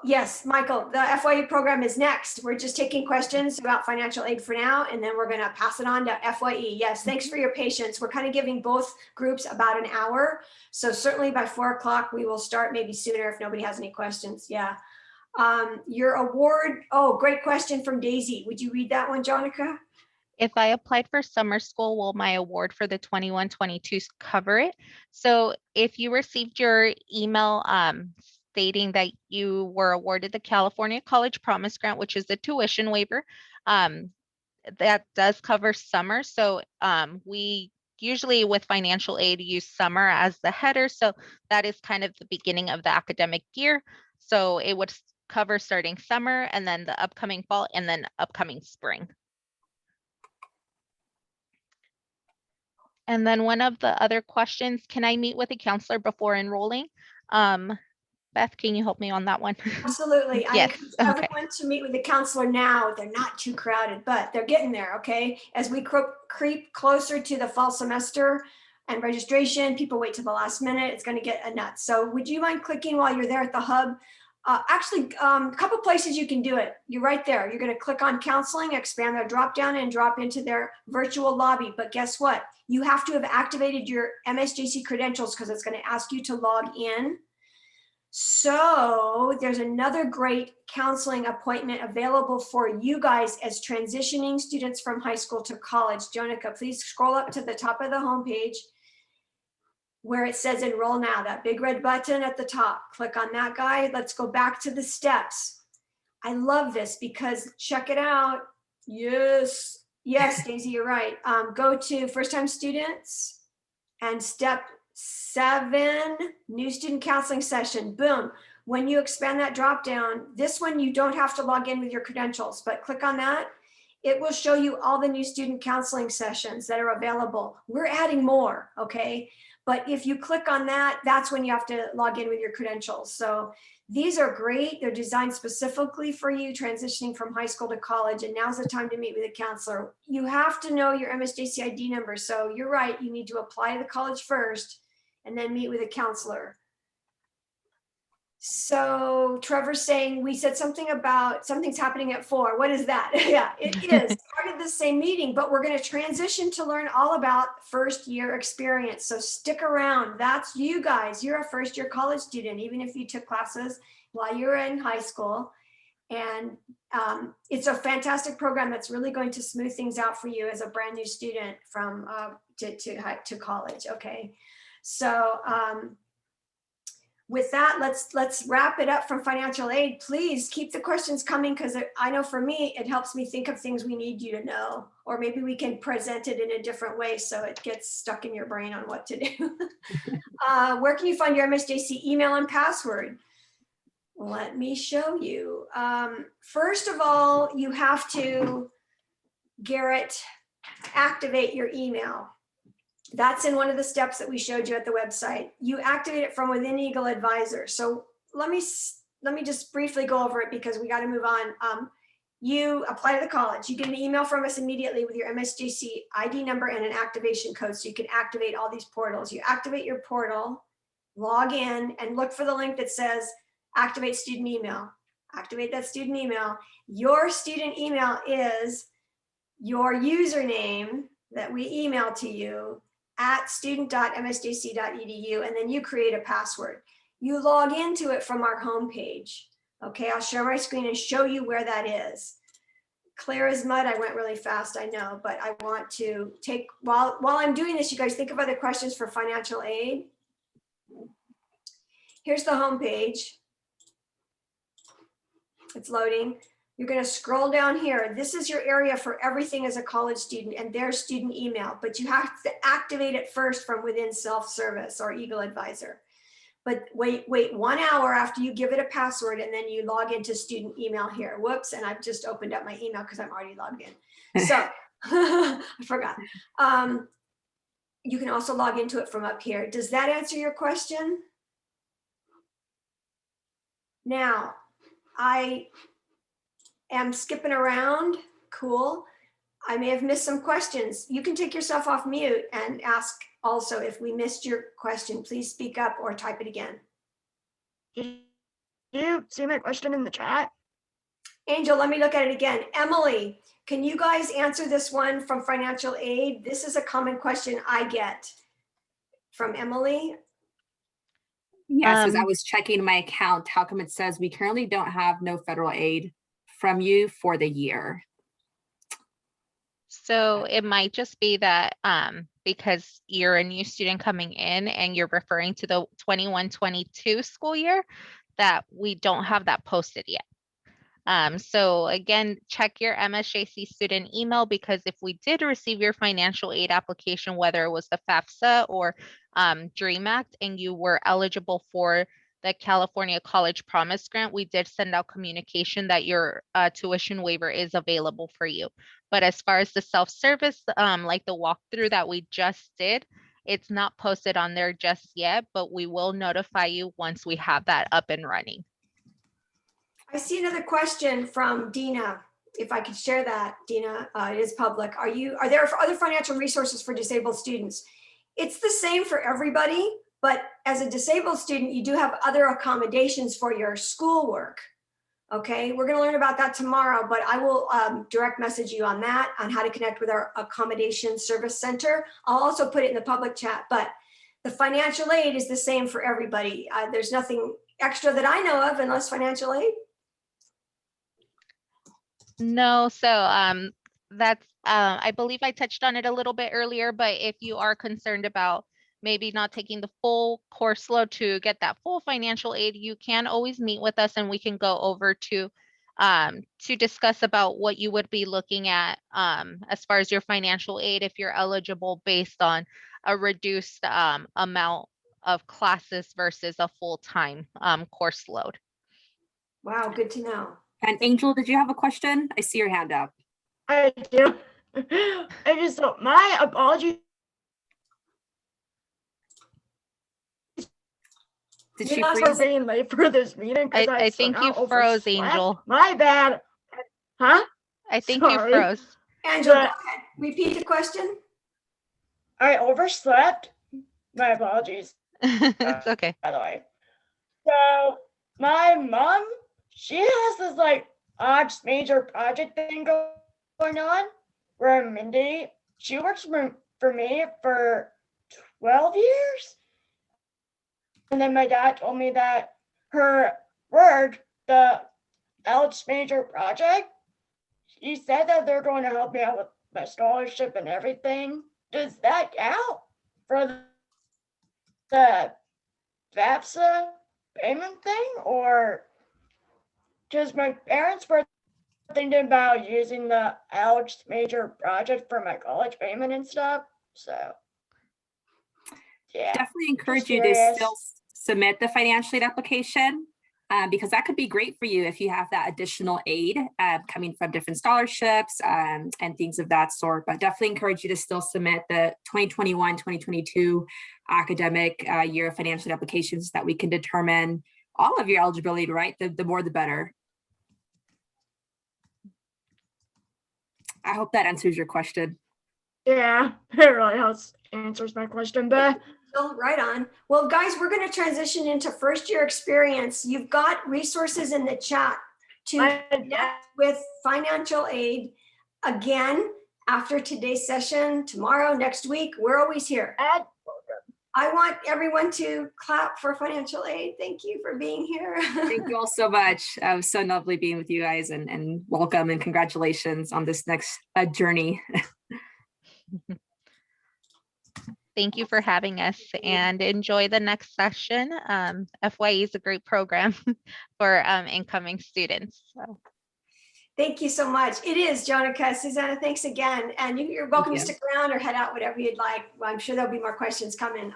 Yes, Michael, the FYE program is next. We're just taking questions about financial aid for now, and then we're gonna pass it on to FYE. Yes, thanks for your patience. We're kind of giving both groups about an hour. So certainly by 4 o'clock, we will start, maybe sooner if nobody has any questions, yeah. Your award, oh, great question from Daisy. Would you read that one, Jonica? If I applied for summer school, will my award for the 21-22 cover it? So if you received your email stating that you were awarded the California College Promise Grant, which is the tuition waiver, that does cover summer. So we usually with financial aid use summer as the header. So that is kind of the beginning of the academic year. So it would cover starting summer and then the upcoming fall and then upcoming spring. And then one of the other questions, can I meet with a counselor before enrolling? Beth, can you help me on that one? Absolutely. I Yes, encourage okay. everyone to meet with the counselor now. They're not too crowded, but they're getting there, okay? As we creep closer to the fall semester and registration, people wait till the last minute. It's going to get a nut. So would you mind clicking while you're there at the hub? Actually, a couple places you can do it. You're right there. You're going to click on counseling, expand their drop down and drop into their virtual lobby. But guess what? You have to have activated your MSJC credentials because it's going to ask you to log in. So there's another great counseling appointment available for you guys as transitioning students from high school to college. Jonica, please scroll up to the top of the homepage where it says enroll now, that big red button at the top. Click on that guy. Let's go back to the steps. I love this because check it out. Yes, Daisy, you're right. Go to first time students and step 7, new student counseling session, boom. When you expand that drop down, this one you don't have to log in with your credentials, but click on that. It will show you all the new student counseling sessions that are available. We're adding more, okay? But if you click on that, that's when you have to log in with your credentials. So these are great. They're designed specifically for you transitioning from high school to college. And now's the time to meet with a counselor. You have to know your MSJC ID number. So you're right. You need to apply to the college first and then meet with a counselor. So Trevor's saying, we said something about something's happening at 4. What is that? Yeah, it is part of the same meeting, but we're going to transition to learn all about first year experience. So stick around. That's you guys. You're a first year college student, even if you took classes while you were in high school. And it's a fantastic program that's really going to smooth things out for you as a brand new student from to college. Okay. So with that, let's wrap it up from financial aid. Please keep the questions coming because I know for me, it helps me think of things we need you to know, or maybe we can present it in a different way so it gets stuck in your brain on what to do. Where can you find your MSJC email and password? Let me show you. First of all, you have to, Garrett, activate your email. That's in one of the steps that we showed you at the website. You activate it from within Eagle Advisor. So let me just briefly go over it because we got to move on. You apply to the college. You get an email from us immediately with your MSJC ID number and an activation code so you can activate all these portals. You activate your portal, log in, and look for the link that says activate student email. Activate that student email. Your student email is your username that we email to you at student.msjc.edu, and then you create a password. You log into it from our homepage. Okay, I'll share my screen and show you where that is. Clear as mud. I went really fast, I know, but I want to take, while I'm doing this, you guys think of other questions for financial aid. Here's the homepage. It's loading. You're going to scroll down here. This is your area for everything as a college student and their student email, but you have to activate it first from within self-service or Eagle Advisor. But wait 1 hour after you give it a password, and then you log into student email here. Whoops, and I've just opened up my email because I'm already logged in. So I forgot. You can also log into it from up here. Does that answer your question? Now, I am skipping around. Cool. I may have missed some questions. You can take yourself off mute and ask also if we missed your question. Please speak up or type it again. Did you see my question in the chat? Angel, let me look at it again. Emily, can you guys answer this one from financial aid? This is a common question I get from Emily. Yes, as I was checking my account, how come it says we currently don't have no federal aid from you for the year? So it might just be that because you're a new student coming in and you're referring to the 21-22 school year, that we don't have that posted yet. So again, check your MSJC student email, because if we did receive your financial aid application, whether it was the FAFSA or DREAM Act, and you were eligible for the California College Promise Grant, we did send out communication that your tuition waiver is available for you. But as far as the self-service, like the walkthrough that we just did, it's not posted on there just yet, but we will notify you once we have that up and running. I see another question from Dina. If I could share that, Dina, it is public. Are there other financial resources for disabled students? It's the same for everybody, but as a disabled student, you do have other accommodations for your schoolwork. Okay, we're going to learn about that tomorrow, but I will direct message you on that, on how to connect with our accommodation service center. I'll also put it in the public chat, but the financial aid is the same for everybody. There's nothing extra that I know of unless financial aid. No, so that's I believe I touched on it a little bit earlier, but if you are concerned about maybe not taking the full course load to get that full financial aid, you can always meet with us and we can go over to discuss about what you would be looking at as far as your financial aid, if you're eligible based on a reduced amount of classes versus a full-time course load. Wow, good to know. And Angel, did you have a question? I see your hand up. I do. I just thought, my apologies. Did she You're not freeze? For being late for this meeting. I think you froze, Angel. My bad. Huh? I think Sorry. you froze. Angel, go ahead. Repeat the question. I overslept. My apologies, It's okay. by the way. So my mom, she has this like odd major project thing going on where Mindy, she works for me for 12 years. And then my dad told me that her word, the Alex major project, he said that they're going to help me out with my scholarship and everything. Does that count for the FAFSA payment thing? Or just my parents were thinking about using the Alex major project for my college payment and stuff. So yeah, Definitely encourage just you to curious. still submit the financial aid application, because that could be great for you if you have that additional aid coming from different scholarships and things of that sort. But definitely encourage you to still submit the 2021-2022 academic year of financial aid applications, that we can determine all of your eligibility, right? The more the better. I hope that answers your question. Yeah, it really answers my question, but Right on. Well, guys, we're going to transition into first year experience. You've got resources in the chat to connect with financial aid. Again, after today's session, tomorrow, next week, we're always here. I want everyone to clap for financial aid. Thank you for being here. Thank you all so much. It was so lovely being with you guys, and welcome and congratulations on this next journey. Thank you for having us, and enjoy the next session. FYE is a great program for incoming students. So. Thank you so much. It is, Jonica. Susanna, thanks again. And you're welcome to you. stick around or head out, whatever you'd like. Well, I'm sure there'll be more questions coming.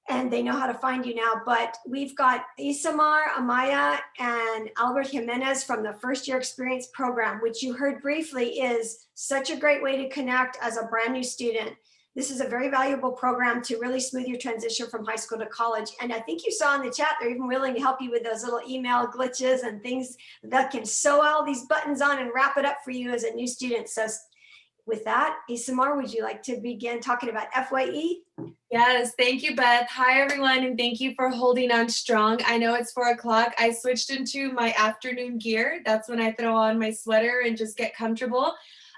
And they know how to find you now. But we've got Isamar, Amaya, and Albert Jimenez from the First Year Experience Program, which you heard briefly is such a great way to connect as a brand new student. This is a very valuable program to really smooth your transition from high school to college. And I think you saw in the chat, they're even willing to help you with those little email glitches and things that can sew all these buttons on and wrap it up for you as a new student. So with that, Isamar, would you like to begin talking about FYE? Yes, thank you, Beth. Hi, everyone, and thank you for holding on strong. I know it's 4 o'clock. I switched into my afternoon gear. That's when I throw on my sweater and just get comfortable.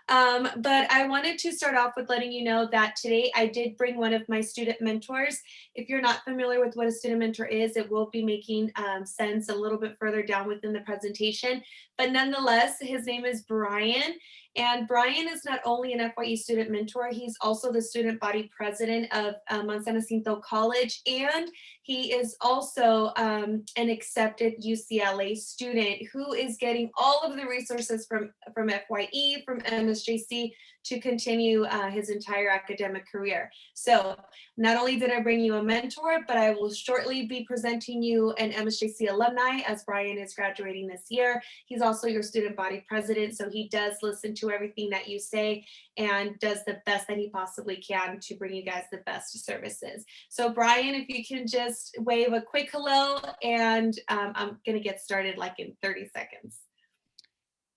But I wanted to start off with letting you know that today I did bring one of my student mentors. If you're not familiar with what a student mentor is, it will be making sense a little bit further down within the presentation. But nonetheless, his name is Brian. And Brian is not only an FYE student mentor, he's also the student body president of Mount San Jacinto College, and he is also an accepted UCLA student who is getting all of the resources from FYE, from MSJC to continue his entire academic career. So not only did I bring you a mentor, but I will shortly be presenting you an MSJC alumni as Brian is graduating this year. He's also your student body president, so he does listen to everything that you say and does the best that he possibly can to bring you guys the best services. So Brian, if you can just wave a quick hello, and I'm gonna get started like in 30 seconds.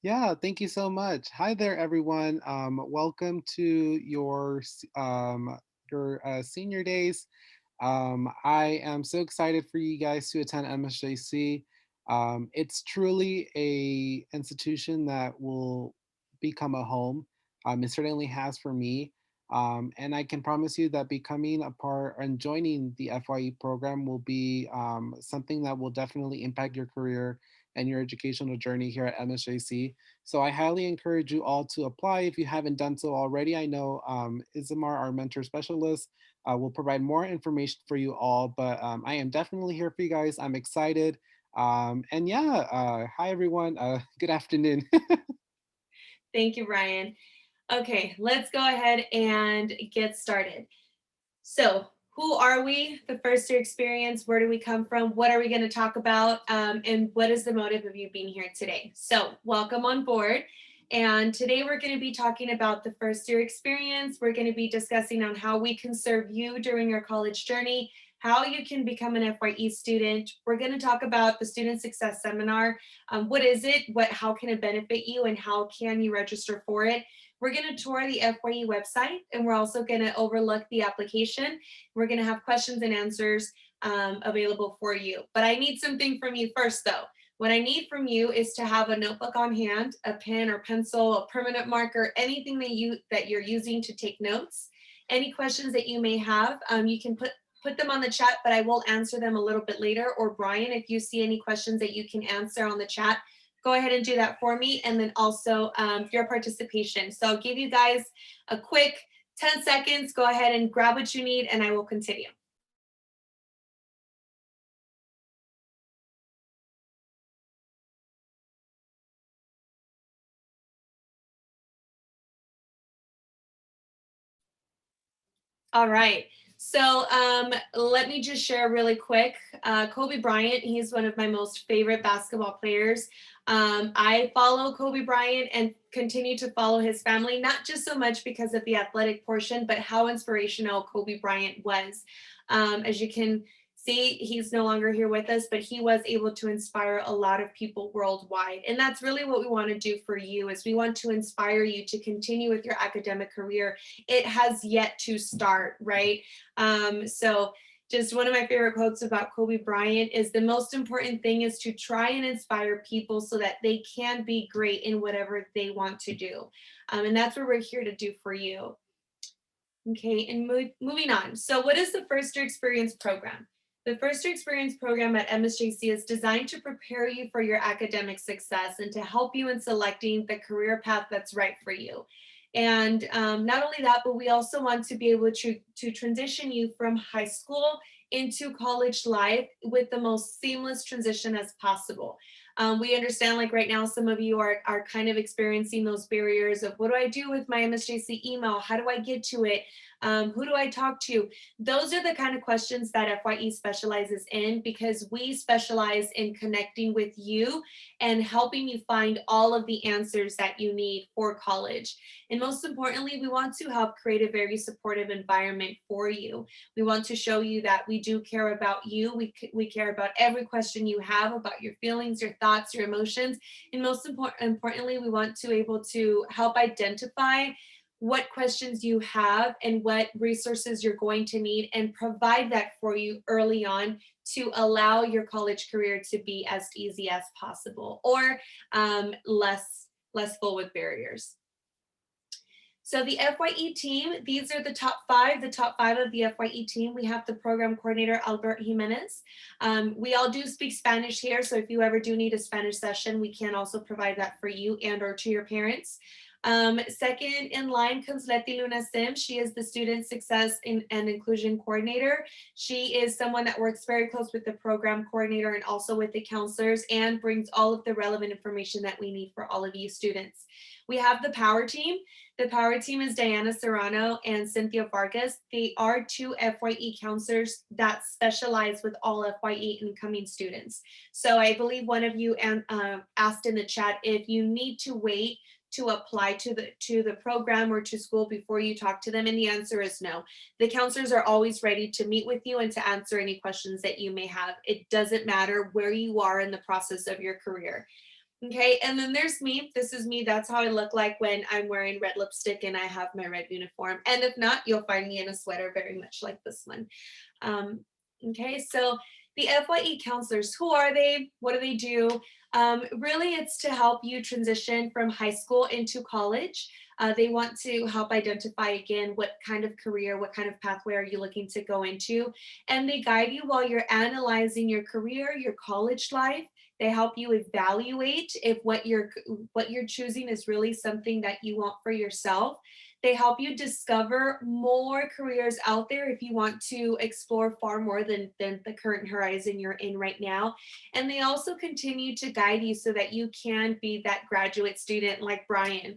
Yeah, thank you so much. Hi there, everyone. Welcome to your senior days. I am so excited for you guys to attend MSJC. It's truly a institution that will become a home. It certainly has for me. And I can promise you that becoming a part and joining the FYE program will be something that will definitely impact your career and your educational journey here at MSJC. So I highly encourage you all to apply if you haven't done so already. I know Isamar, our mentor specialist, will provide more information for you all, but I am definitely here for you guys. I'm excited. And yeah, hi everyone. Good afternoon. Thank you, Brian. Okay, let's go ahead and get started. So who are we? The First Year Experience, where do we come from? What are we going to talk about? And what is the motive of you being here today? So welcome on board. And today we're going to be talking about the First Year Experience. We're going to be discussing on how we can serve you during your college journey, how you can become an FYE student. We're going to talk about the Student Success Seminar. What is it? How can it benefit you? And how can you register for it? We're going to tour the FYE website, and we're also going to overlook the application. We're going to have questions and answers available for you. But I need something from you first, though. What I need from you is to have a notebook on hand, a pen or pencil, a permanent marker, anything that you're using to take notes. Any questions that you may have, you can put them on the chat, but I will answer them a little bit later. Or Brian, if you see any questions that you can answer on the chat, go ahead and do that for me. And then also your participation. So I'll give you guys a quick 10 seconds. Go ahead and grab what you need, and I will continue. All right. So let me just share really quick. Kobe Bryant, he's one of my most favorite basketball players. I follow Kobe Bryant and continue to follow his family, not just so much because of the athletic portion, but how inspirational Kobe Bryant was. As you can see, he's no longer here with us, but he was able to inspire a lot of people worldwide. And that's really what we want to do for you, is we want to inspire you to continue with your academic career. It has yet to start, right? So just one of my favorite quotes about Kobe Bryant is, the most important thing is to try and inspire people so that they can be great in whatever they want to do. And that's what we're here to do for you. Okay, and moving on. So what is the First Year Experience program? The First Year Experience program at MSJC is designed to prepare you for your academic success and to help you in selecting the career path that's right for you. And not only that, but we also want to be able to transition you from high school into college life with the most seamless transition as possible. We understand like right now, some of you are kind of experiencing those barriers of what do I do with my MSJC email? How do I get to it? Who do I talk to? Those are the kind of questions that FYE specializes in, because we specialize in connecting with you and helping you find all of the answers that you need for college. And most importantly, we want to help create a very supportive environment for you. We want to show you that we do care about you. We care about every question you have, about your feelings, your thoughts, your emotions. And most importantly, we want to able to help identify what questions you have and what resources you're going to need, and provide that for you early on to allow your college career to be as easy as possible, or less full with barriers. So the FYE team, these are the top five of the FYE team. We have the program coordinator, Albert Jimenez. We all do speak Spanish here, so if you ever do need a Spanish session, we can also provide that for you and or to your parents. Second in line comes Leti Luna Sim. She is the student success and inclusion coordinator. She is someone that works very close with the program coordinator and also with the counselors, and brings all of the relevant information that we need for all of you students. We have the power team. The power team is Diana Serrano and Cynthia Vargas. They are two FYE counselors that specialize with all FYE incoming students. So I believe one of you asked in the chat if you need to wait to apply to the program or to school before you talk to them, and the answer is no. The counselors are always ready to meet with you and to answer any questions that you may have. It doesn't matter where you are in the process of your career. Okay, and then there's me. This is me. That's how I look like when I'm wearing red lipstick and I have my red uniform. And if not, you'll find me in a sweater very much like this one. Okay, so the FYE counselors, who are they? What do they do? Really, it's to help you transition from high school into college. They want to help identify, again, what kind of career, what kind of pathway are you looking to go into? And they guide you while you're analyzing your career, your college life. They help you evaluate if what you're choosing is really something that you want for yourself. They help you discover more careers out there if you want to explore far more than the current horizon you're in right now. And they also continue to guide you so that you can be that graduate student like Brian.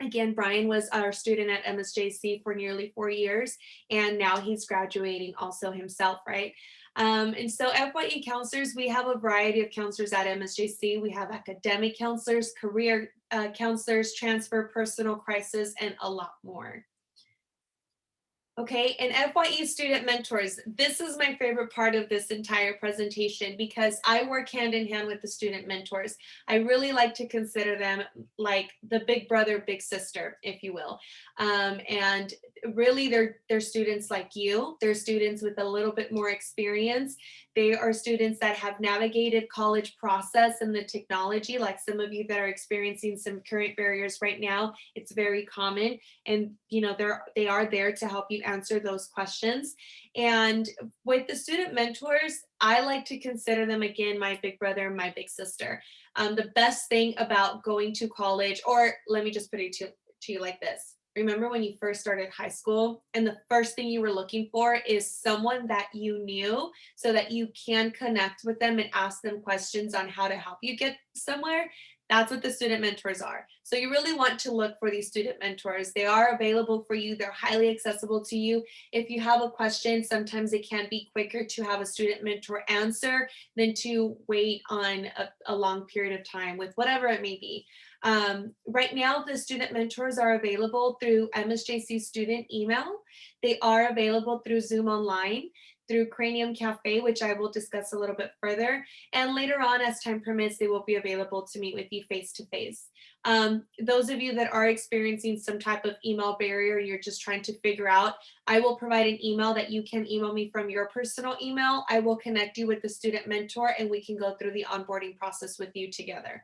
Again, Brian was our student at MSJC for nearly 4 years, and now he's graduating also himself, right? And so FYE counselors, we have a variety of counselors at MSJC. We have academic counselors, career counselors, transfer, personal crisis, and a lot more. Okay, and FYE student mentors. This is my favorite part of this entire presentation, because I work hand in hand with the student mentors. I really like to consider them like the big brother, big sister, if you will. And really they're students like you. They're students with a little bit more experience. They are students that have navigated college process and the technology, like some of you that are experiencing some current barriers right now. It's very common, and you know they are there to help you answer those questions. And with the student mentors, I like to consider them, again, my big brother, my big sister. The best thing about going to college, or let me just put it to you like this. Remember when you first started high school and the first thing you were looking for is someone that you knew so that you can connect with them and ask them questions on how to help you get somewhere? That's what the student mentors are. So you really want to look for these student mentors. They are available for you. They're highly accessible to you. If you have a question, sometimes it can be quicker to have a student mentor answer than to wait on a long period of time with whatever it may be. Right now, the student mentors are available through MSJC student email. They are available through Zoom Online, through Cranium Cafe, which I will discuss a little bit further. And later on, as time permits, they will be available to meet with you face-to-face. Those of you that are experiencing some type of email barrier, you're just trying to figure out, I will provide an email that you can email me from your personal email. I will connect you with the student mentor and we can go through the onboarding process with you together.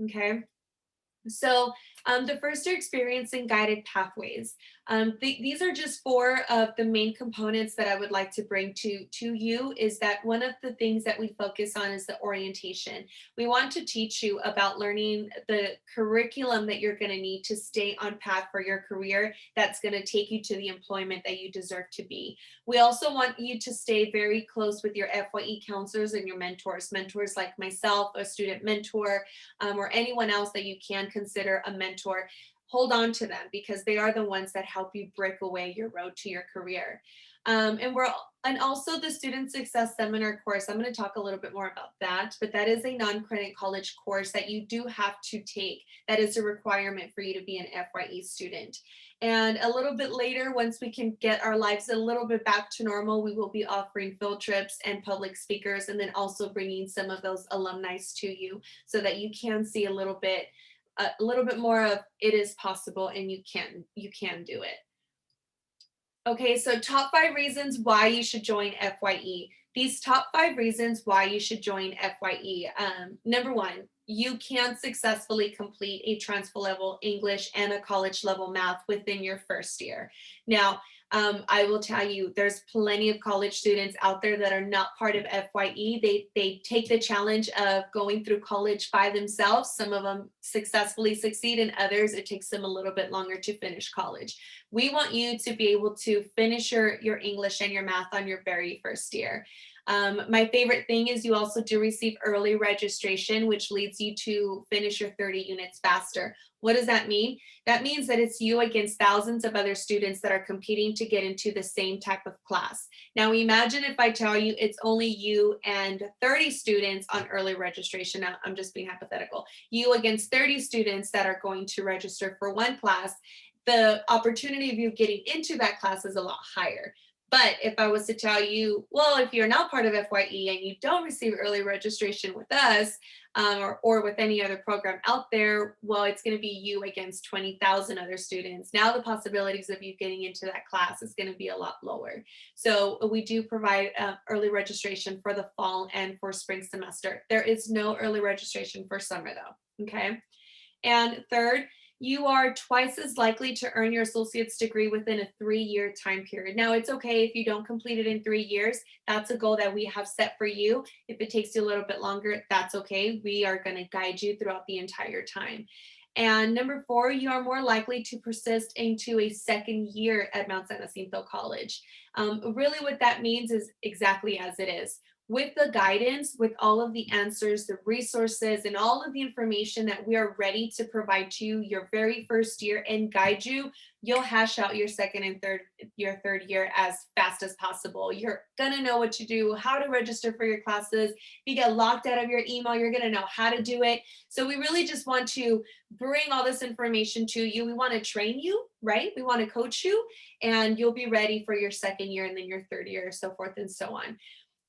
Okay. So the first year experience and guided pathways. These are just 4 of the main components that I would like to bring to you, is that one of the things that we focus on is the orientation. We want to teach you about learning the curriculum that you're going to need to stay on path for your career, that's going to take you to the employment that you deserve to be. We also want you to stay very close with your FYE counselors and your mentors like myself, a student mentor, or anyone else that you can consider a mentor. Hold on to them, because they are the ones that help you break away your road to your career. And also the Student Success Seminar course. I'm going to talk a little bit more about that, but that is a non-credit college course that you do have to take. That is a requirement for you to be an FYE student. And a little bit later, once we can get our lives a little bit back to normal, we will be offering field trips and public speakers, and then also bringing some of those alumni to you, so that you can see a little bit more of it is possible, and you can do it. Okay, so top 5 reasons why you should join FYE. These top 5 reasons why you should join FYE. Number 1, you can successfully complete a transfer level English and a college level math within your first year. Now, I will tell you, there's plenty of college students out there that are not part of FYE. They take the challenge of going through college by themselves. Some of them successfully succeed, and others, it takes them a little bit longer to finish college. We want you to be able to finish your English and your math on your very first year. My favorite thing is you also do receive early registration, which leads you to finish your 30 units faster. What does that mean? That means that it's you against thousands of other students that are competing to get into the same type of class. Now imagine if I tell you it's only you and 30 students on early registration. Now, I'm just being hypothetical. You against 30 students that are going to register for one class. The opportunity of you getting into that class is a lot higher. But if I was to tell you, well, if you're not part of FYE and you don't receive early registration with us, or with any other program out there, well, it's going to be you against 20,000 other students. Now the possibilities of you getting into that class is going to be a lot lower. So we do provide early registration for the fall and for spring semester. There is no early registration for summer though, okay? And third, you are twice as likely to earn your associate's degree within a 3-year time period. Now, it's okay if you don't complete it in 3 years. That's a goal that we have set for you. If it takes you a little bit longer, that's okay. We are going to guide you throughout the entire time. And number 4, you are more likely to persist into a second year at Mount San Jacinto College. Really what that means is exactly as it is. With the guidance, with all of the answers, the resources, and all of the information that we are ready to provide to you your very first year and guide you, you'll hash out your second and third year as fast as possible. You're gonna know what to do, how to register for your classes. If you get locked out of your email, you're gonna know how to do it. So we really just want to bring all this information to you. We want to train you, right? We want to coach you, and you'll be ready for your second year and then your third year, so forth and so on.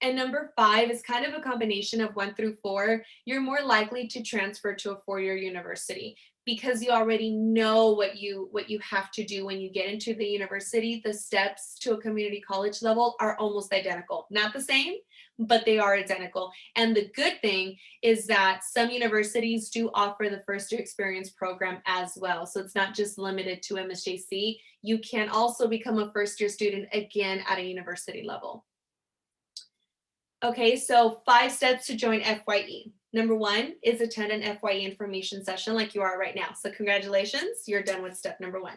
And number 5 is kind of a combination of 1 through 4. You're more likely to transfer to a 4-year university because you already know what you have to do when you get into the university. The steps to a community college level are almost identical. Not the same, but they are identical. And the good thing is that some universities do offer the first year experience program as well. So it's not just limited to MSJC. You can also become a first year student again at a university level. Okay, so 5 steps to join FYE. Number 1 is attend an FYE information session like you are right now. So congratulations, you're done with step number 1.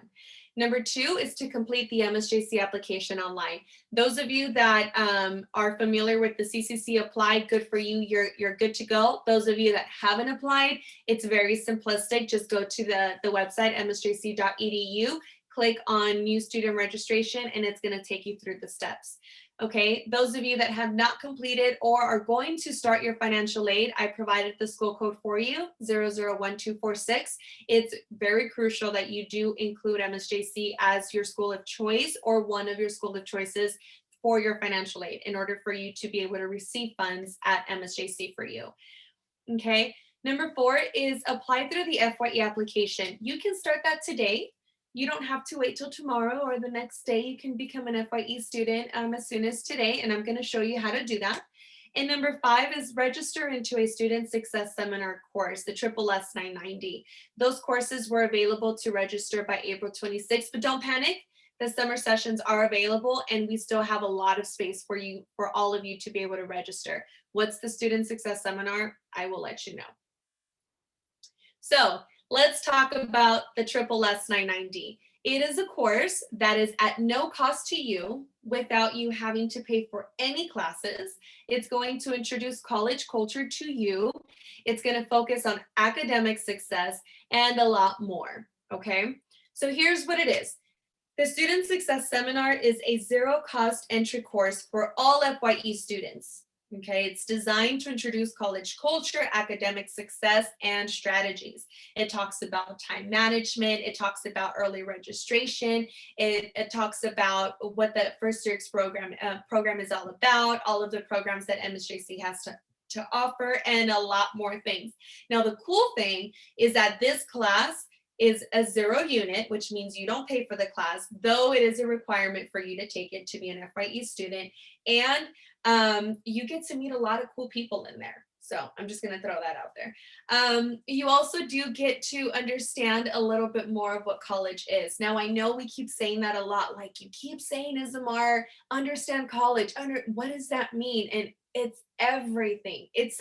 Number 2 is to complete the MSJC application online. Those of you that are familiar with the CCC Apply, good for you, you're good to go. Those of you that haven't applied, it's very simplistic. Just go to the website, msjc.edu, click on new student registration, and it's gonna take you through the steps. Okay, those of you that have not completed or are going to start your financial aid, I provided the school code for you, 001246. It's very crucial that you do include MSJC as your school of choice or one of your school of choices for your financial aid in order for you to be able to receive funds at MSJC for you. Okay, number 4 is apply through the FYE application. You can start that today. You don't have to wait till tomorrow or the next day. You can become an FYE student as soon as today, and I'm going to show you how to do that. And number 5 is register into a Student Success Seminar course, the SSS 990. Those courses were available to register by April 26th, but don't panic. The summer sessions are available and we still have a lot of space for you, for all of you to be able to register. What's the Student Success Seminar? I will let you know. So let's talk about the SSS 990. It is a course that is at no cost to you without you having to pay for any classes. It's going to introduce college culture to you. It's going to focus on academic success and a lot more, okay? So here's what it is. The Student Success Seminar is a zero-cost entry course for all FYE students. Okay, it's designed to introduce college culture, academic success, and strategies. It talks about time management. It talks about early registration. It talks about what the first year program is all about, all of the programs that MSJC has to offer, and a lot more things. Now, the cool thing is that this class is a 0 unit, which means you don't pay for the class, though it is a requirement for you to take it to be an FYE student. And you get to meet a lot of cool people in there. So I'm just going to throw that out there. You also do get to understand a little bit more of what college is. Now, I know we keep saying that a lot, like you keep saying, Ismar, understand college. What does that mean? And it's everything. It's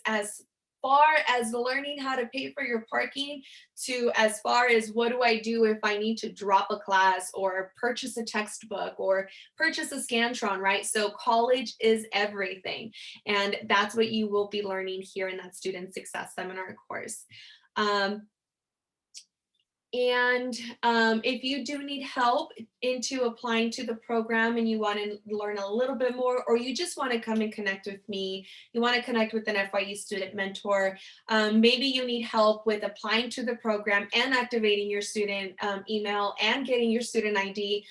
as far as learning how to pay for your parking to as far as what do I do if I need to drop a class or purchase a textbook or purchase a Scantron, right? So college is everything. And that's what you will be learning here in that Student Success Seminar course. If you do need help into applying to the program and you want to learn a little bit more, or you just want to come and connect with me, you want to connect with an FYE student mentor, maybe you need help with applying to the program and activating your student email and getting your student ID,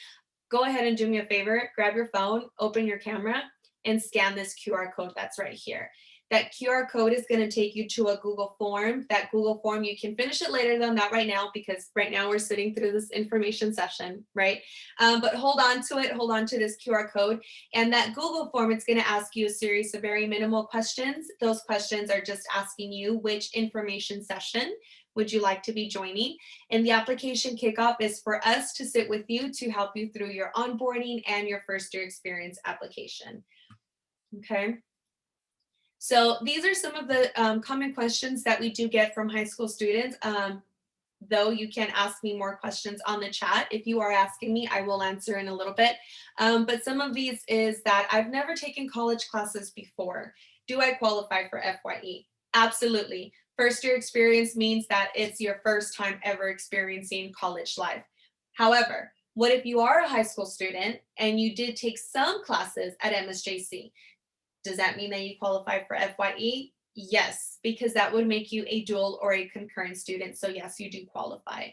go ahead and do me a favor, grab your phone, open your camera, and scan this QR code that's right here. That QR code is going to take you to a Google form. That Google form, you can finish it later though, not right now, because right now we're sitting through this information session, right? But hold on to it, hold on to this QR code. And that Google form, it's going to ask you a series of very minimal questions. Those questions are just asking you which information session would you like to be joining? And the application kickoff is for us to sit with you to help you through your onboarding and your first year experience application. Okay. So these are some of the common questions that we do get from high school students. Though you can ask me more questions on the chat. If you are asking me, I will answer in a little bit. But some of these is that I've never taken college classes before. Do I qualify for FYE? Absolutely. First year experience means that it's your first time ever experiencing college life. However, what if you are a high school student and you did take some classes at MSJC? Does that mean that you qualify for FYE? Yes, because that would make you a dual or a concurrent student. So yes, you do qualify.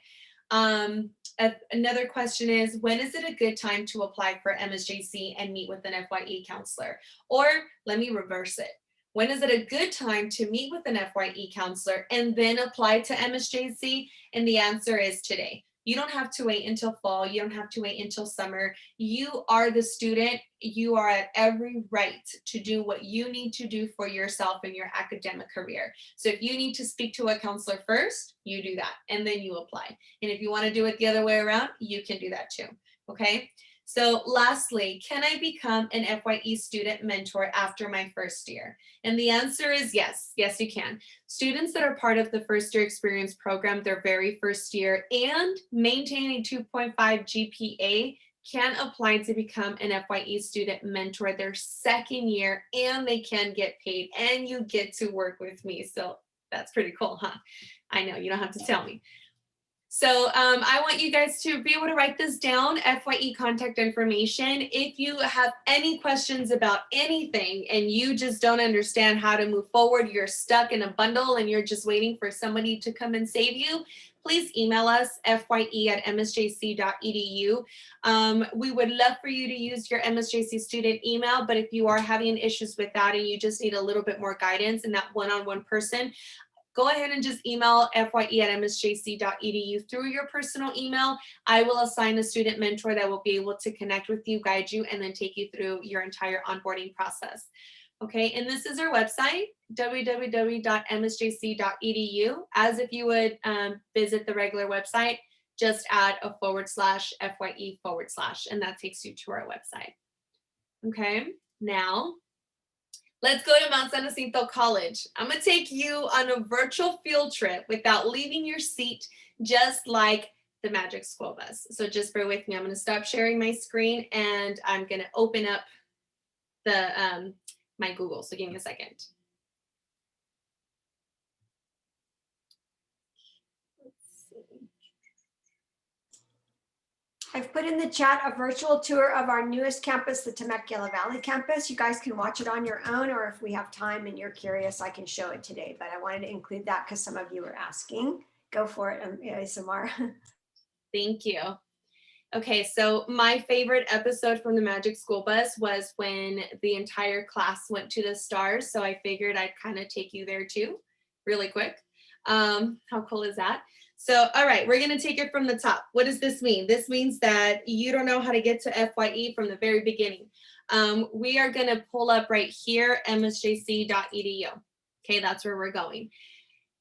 Another question is, when is it a good time to apply for MSJC and meet with an FYE counselor? Or let me reverse it. When is it a good time to meet with an FYE counselor and then apply to MSJC? And the answer is today. You don't have to wait until fall. You don't have to wait until summer. You are the student. You are at every right to do what you need to do for yourself in your academic career. So if you need to speak to a counselor first, you do that and then you apply. And if you want to do it the other way around, you can do that too. Okay. So lastly, can I become an FYE student mentor after my first year? And the answer is yes. Yes, you can. Students that are part of the first year experience program, their very first year, and maintain a 2.5 GPA can apply to become an FYE student mentor their second year, and they can get paid and you get to work with me. So that's pretty cool, huh? I know, you don't have to tell me. So I want you guys to be able to write this down, FYE contact information. If you have any questions about anything and you just don't understand how to move forward, you're stuck in a bundle and you're just waiting for somebody to come and save you, please email us, fye@msjc.edu. We would love for you to use your MSJC student email, but if you are having issues with that and you just need a little bit more guidance and that one-on-one person, go ahead and just email fye@msjc.edu through your personal email. I will assign a student mentor that will be able to connect with you, guide you, and then take you through your entire onboarding process. Okay, and this is our website, www.msjc.edu. As if you would visit the regular website, just add a /FYE/, and that takes you to our website. Okay, now let's go to Mount San Jacinto College. I'm gonna take you on a virtual field trip without leaving your seat, just like the Magic School Bus. So just bear with me. I'm gonna stop sharing my screen and I'm gonna open up the my Google. So give me a second. Let's see. I've put in the chat a virtual tour of our newest campus, the Temecula Valley campus. You guys can watch it on your own, or if we have time and you're curious, I can show it today. But I wanted to include that because some of you were asking. Go for it, Samar. Thank you. Okay, so my favorite episode from the Magic School Bus was when the entire class went to the stars. So I figured I'd kind of take you there too, really quick. How cool is that? So, all right, we're gonna take it from the top. What does this mean? This means that you don't know how to get to FYE from the very beginning. We are gonna pull up right here, msjc.edu. Okay, that's where we're going.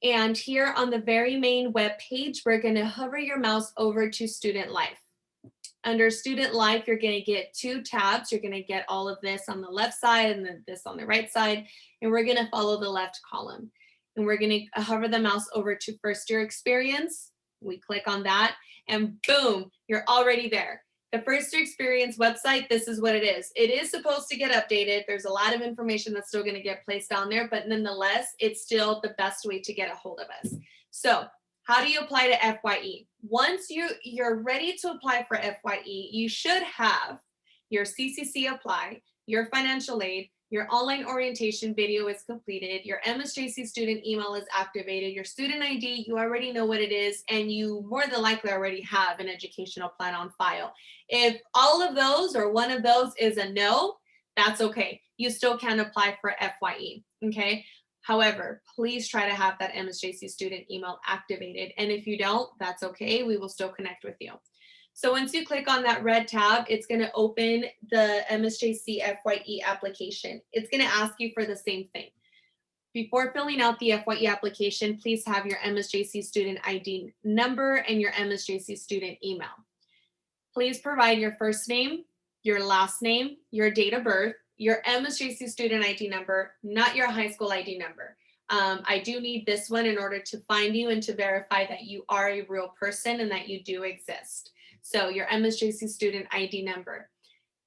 And here on the very main web page, we're gonna hover your mouse over to Student Life. Under Student Life, you're going to get 2 tabs. You're going to get all of this on the left side and then this on the right side. And we're going to follow the left column. And we're going to hover the mouse over to First Year Experience. We click on that and boom, you're already there. The First Year Experience website, this is what it is. It is supposed to get updated. There's a lot of information that's still going to get placed on there, but nonetheless, it's still the best way to get a hold of us. So how do you apply to FYE? Once you're ready to apply for FYE, you should have your CCC apply, your financial aid, your online orientation video is completed, your MSJC student email is activated, your student ID, you already know what it is, and you more than likely already have an educational plan on file. If all of those or one of those is a no, that's okay. You still can apply for FYE, okay? However, please try to have that MSJC student email activated. And if you don't, that's okay. We will still connect with you. So once you click on that red tab, it's going to open the MSJC FYE application. It's going to ask you for the same thing. Before filling out the FYE application, please have your MSJC student ID number and your MSJC student email. Please provide your first name, your last name, your date of birth, your MSJC student ID number, not your high school ID number. I do need this one in order to find you and to verify that you are a real person and that you do exist. So your MSJC student ID number.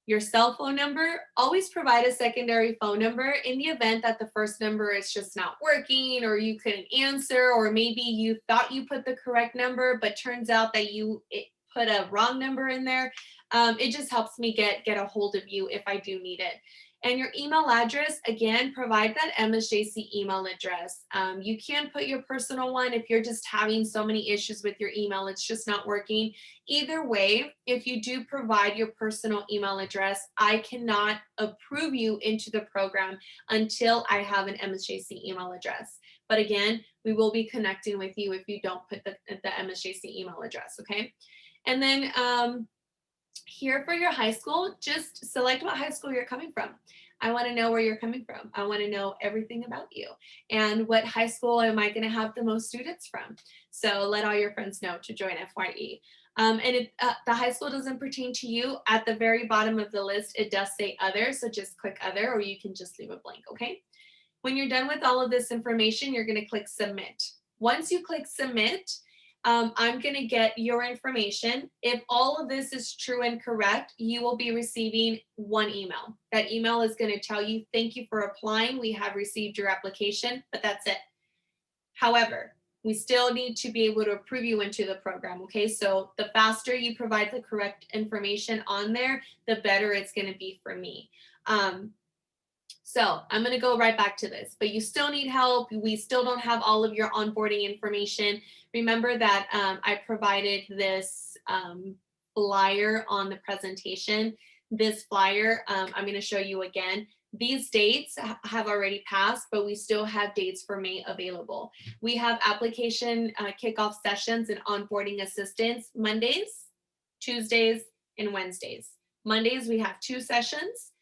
Your cell phone number, always provide a secondary phone number in the event that the first number is just not working or you couldn't answer, or maybe you thought you put the correct number, but turns out that you put a wrong number in there. It just helps me get a hold of you if I do need it. And your email address, again, provide that MSJC email address. You can put your personal one if you're just having so many issues with your email, it's just not working. Either way, if you do provide your personal email address, I cannot approve you into the program until I have an MSJC email address. But again, we will be connecting with you if you don't put the MSJC email address, okay? And then here for your high school, just select what high school you're coming from. I want to know where you're coming from. I want to know everything about you. And what high school am I going to have the most students from? So let all your friends know to join FYE. And if the high school doesn't pertain to you, at the very bottom of the list, it does say other. So just click other, or you can just leave it blank, okay? When you're done with all of this information, you're going to click submit. Once you click submit, I'm going to get your information. If all of this is true and correct, you will be receiving one email. That email is going to tell you, thank you for applying. We have received your application, but that's it. However, we still need to be able to approve you into the program, okay? So the faster you provide the correct information on there, the better it's going to be for me. So I'm going to go right back to this, but you still need help. We still don't have all of your onboarding information. Remember that I provided this flyer on the presentation. This flyer, I'm going to show you again. These dates have already passed, but we still have dates for May available. We have application kickoff sessions and onboarding assistance Mondays, Tuesdays, and Wednesdays. Mondays, we have 2 sessions.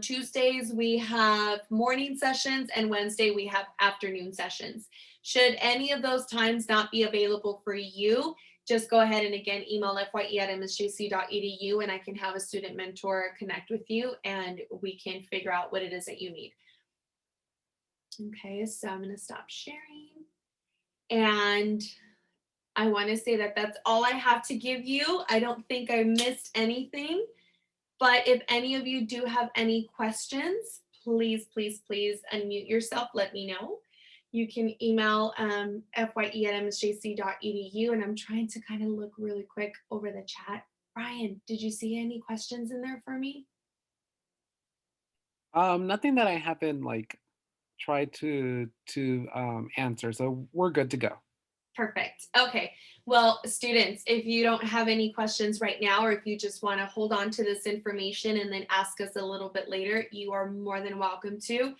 Tuesdays, we have morning sessions, and Wednesday, we have afternoon sessions. Should any of those times not be available for you, just go ahead and again, email fye@msjc.edu, and I can have a student mentor connect with you and we can figure out what it is that you need. Okay, so I'm gonna stop sharing. And I wanna say that that's all I have to give you. I don't think I missed anything. But if any of you do have any questions, please, please, please unmute yourself. Let me know. You can email fye@msjc.edu, and I'm trying to kind of look really quick over the chat. Brian, did you see any questions in there for me? Nothing that I haven't like tried to answer, so we're good to go. Perfect. Okay. Well, students, if you don't have any questions right now, or if you just want to hold on to this information and then ask us a little bit later, you are more than welcome to.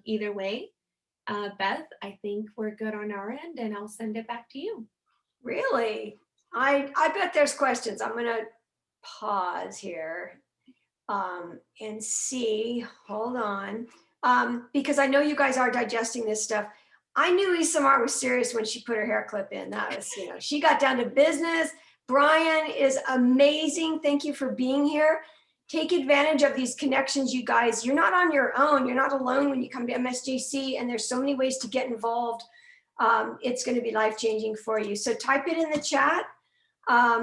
Either way, Beth, I think we're good on our end, and I'll send it back to you. Really? I bet there's questions. I'm gonna pause here and see. Hold on. Because I know you guys are digesting this stuff. I knew Isamar was serious when she put her hair clip in. That was, she got down to business. Brian is amazing. Thank you for being here. Take advantage of these connections, you guys. You're not on your own. You're not alone when you come to MSJC, and there's so many ways to get involved. It's going to be life-changing for you. So type it in the chat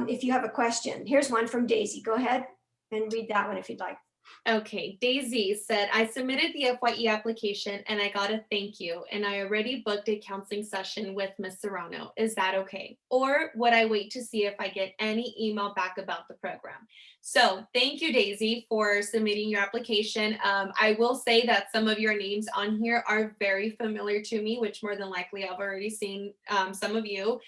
if you have a question. Here's one from Daisy. Go ahead and read that one if you'd like. Okay, Daisy said, I submitted the FYE application and I got a thank you, and I already booked a counseling session with Ms. Serrano. Is that okay? Or would I wait to see if I get any email back about the program? So thank you, Daisy, for submitting your application. I will say that some of your names on here are very familiar to me, which more than likely I've already seen some of you.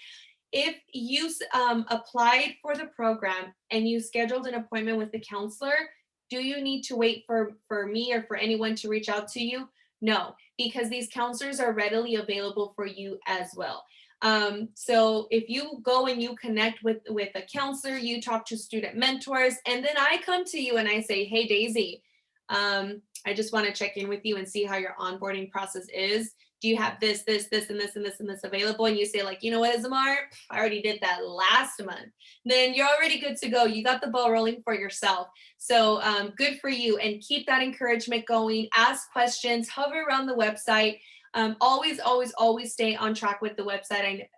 If you applied for the program and you scheduled an appointment with the counselor, do you need to wait for me or for anyone to reach out to you? No, because these counselors are readily available for you as well. So if you go and you connect with a counselor, you talk to student mentors, and then I come to you and I say, hey, Daisy, I just want to check in with you and see how your onboarding process is. Do you have this, and this, and this, and this available? And you say like, you know what, Isamar, I already did that last month. Then you're already good to go. You got the ball rolling for yourself. So good for you, and keep that encouragement going. Ask questions, hover around the website. Always, always, always stay on track with the website.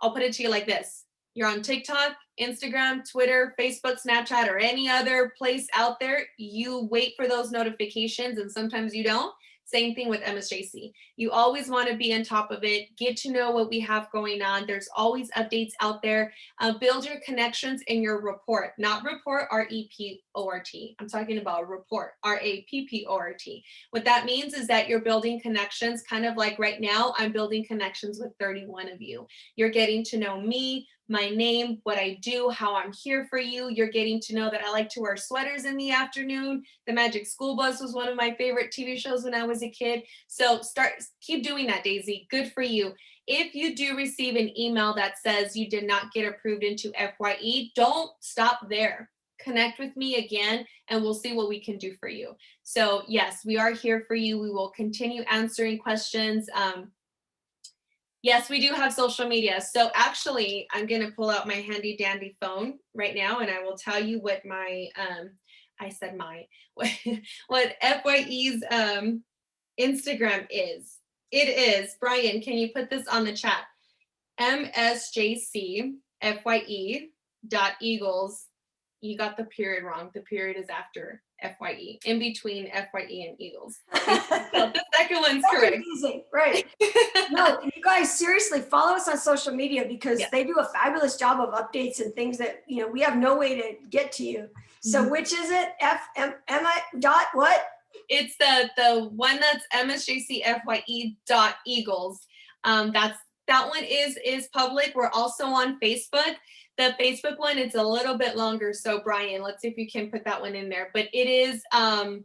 I'll put it to you like this. You're on TikTok, Instagram, Twitter, Facebook, Snapchat, or any other place out there. You wait for those notifications, and sometimes you don't. Same thing with MSJC. You always want to be on top of it. Get to know what we have going on. There's always updates out there. Build your connections in your report, not report, R-E-P-O-R-T. I'm talking about report, R-A-P-P-O-R-T. What that means is that you're building connections, kind of like right now, I'm building connections with 31 of you. You're getting to know me, my name, what I do, how I'm here for you. You're getting to know that I like to wear sweaters in the afternoon. The Magic School Bus was one of my favorite TV shows when I was a kid. So keep doing that, Daisy. Good for you. If you do receive an email that says you did not get approved into FYE, don't stop there. Connect with me again and we'll see what we can do for you. So yes, we are here for you. We will continue answering questions. Yes, we do have social media. So actually, I'm going to pull out my handy dandy phone right now, and I will tell you what my, what FYE's Instagram is. It is, Brian, can you put this on the chat? msjc.fye.eagles. You got the period wrong. The period is after FYE, in between FYE and Eagles. So the second one's correct. Confusing, right? No, you guys seriously follow us on social media because they do a fabulous job of updates and things that we have no way to get to you. So which is it? Dot what? It's the one that's msjc.fye.eagles. That one is public. We're also on Facebook. The Facebook one, it's a little bit longer. So Brian, let's see if you can put that one in there. But it is, oh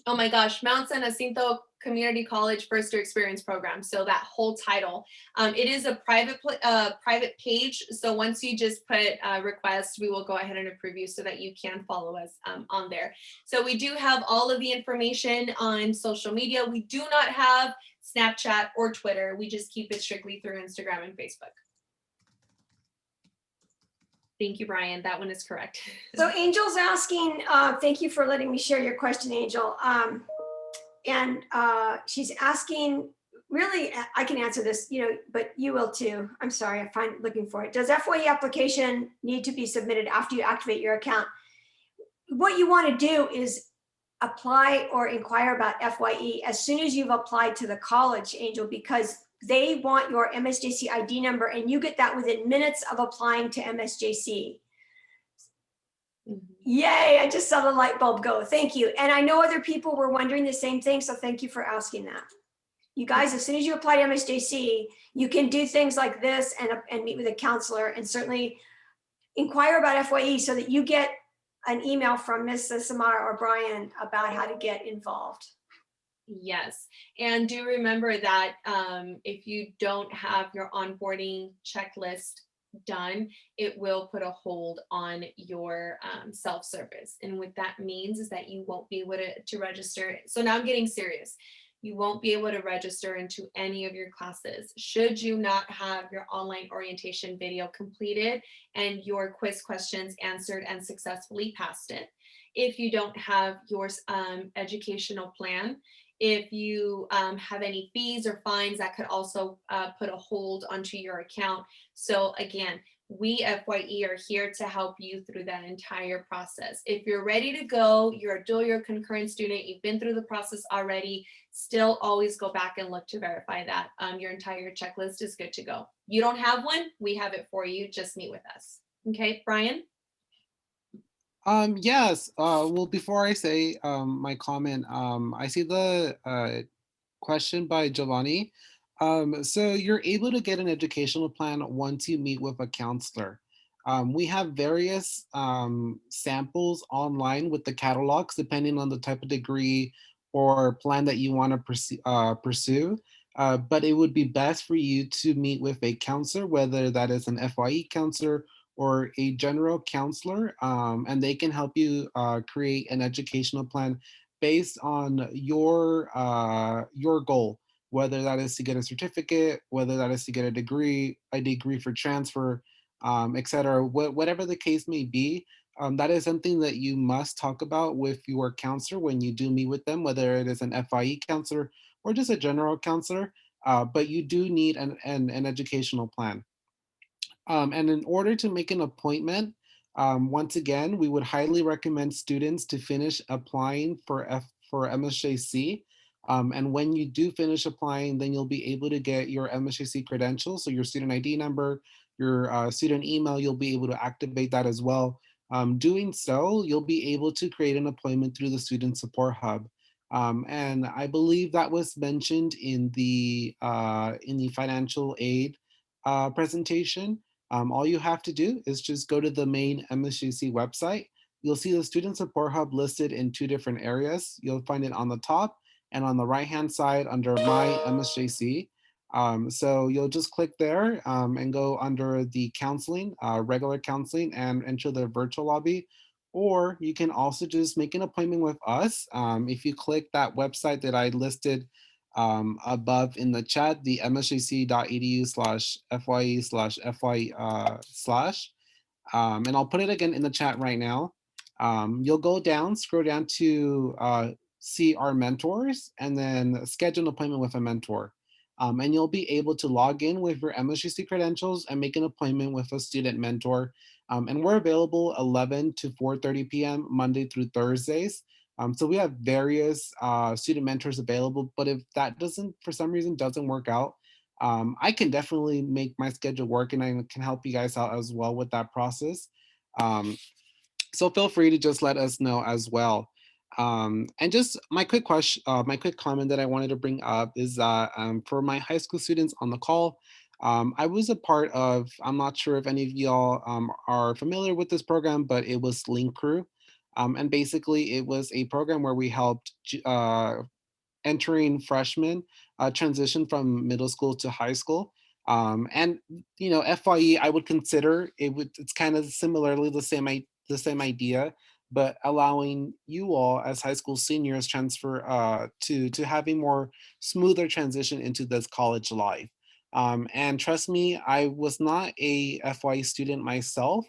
my gosh, Mount San Jacinto Community College First Year Experience Program. So that whole title. It is a private page. So once you just put request, we will go ahead and approve you so that you can follow us on there. So we do have all of the information on social media. We do not have Snapchat or Twitter. We just keep it strictly through Instagram and Facebook. Thank you, Brian. That one is correct. So Angel's asking, thank you for letting me share your question, Angel. And she's asking, really, I can answer this, but you will too. I'm sorry, I find looking for it. Does FYE application need to be submitted after you activate your account? What you want to do is apply or inquire about FYE as soon as you've applied to the college, Angel, because they want your MSJC ID number and you get that within minutes of applying to MSJC. Yay, I just saw the light bulb go. Thank you. And I know other people were wondering the same thing, so thank you for asking that. You guys, as soon as you apply to MSJC, you can do things like this and meet with a counselor and certainly inquire about FYE so that you get an email from Ms. Samara or Brian about how to get involved. Yes, and do remember that if you don't have your onboarding checklist done, it will put a hold on your self-service. And what that means is that you won't be able to register. So now I'm getting serious. You won't be able to register into any of your classes should you not have your online orientation video completed and your quiz questions answered and successfully passed it. If you don't have your educational plan, if you have any fees or fines, that could also put a hold onto your account. So again, we FYE are here to help you through that entire process. If you're ready to go, you're a dual year concurrent student, you've been through the process already, still always go back and look to verify that your entire checklist is good to go. You don't have one, we have it for you, just meet with us. Okay, Brian? Yes. Well, before I say my comment, I see the question by Giovanni. So you're able to get an educational plan once you meet with a counselor. We have various samples online with the catalogs, depending on the type of degree or plan that you want to pursue. But it would be best for you to meet with a counselor, whether that is an FYE counselor or a general counselor, and they can help you create an educational plan based on your goal, whether that is to get a certificate, whether that is to get a degree for transfer, etc. Whatever the case may be, that is something that you must talk about with your counselor when you do meet with them, whether it is an FIE counselor or just a general counselor. But you do need an educational plan. And in order to make an appointment, once again, we would highly recommend students to finish applying for MSJC. And when you do finish applying, then you'll be able to get your MSJC credentials, so your student ID number, your student email, you'll be able to activate that as well. Doing so, you'll be able to create an appointment through the Student Support Hub. And I believe that was mentioned in the financial aid presentation. All you have to do is just go to the main MSJC website. You'll see the Student Support Hub listed in two different areas. You'll find it on the top and on the right-hand side under My MSJC. So you'll just click there and go under the counseling, regular counseling, and enter the virtual lobby. Or you can also just make an appointment with us. If you click that website that I listed above in the chat, the msjc.edu/fye/fye/, and I'll put it again in the chat right now. You'll go down, scroll down to see our mentors, and then schedule an appointment with a mentor. And you'll be able to log in with your MSJC credentials and make an appointment with a student mentor. And we're available 11 to 4:30 p.m. Monday through Thursdays. So we have various student mentors available, but if that for some reason doesn't work out, I can definitely make my schedule work and I can help you guys out as well with that process. So feel free to just let us know as well. And just my quick comment that I wanted to bring up is that for my high school students on the call, I was a part of, I'm not sure if any of y'all are familiar with this program, but it was Link Crew. And basically it was a program where we helped entering freshmen transition from middle school to high school. And you know, FYE, I would consider it's kind of similarly the same idea, but allowing you all as high school seniors transfer to have a more smoother transition into this college life. And trust me, I was not a FYE student myself.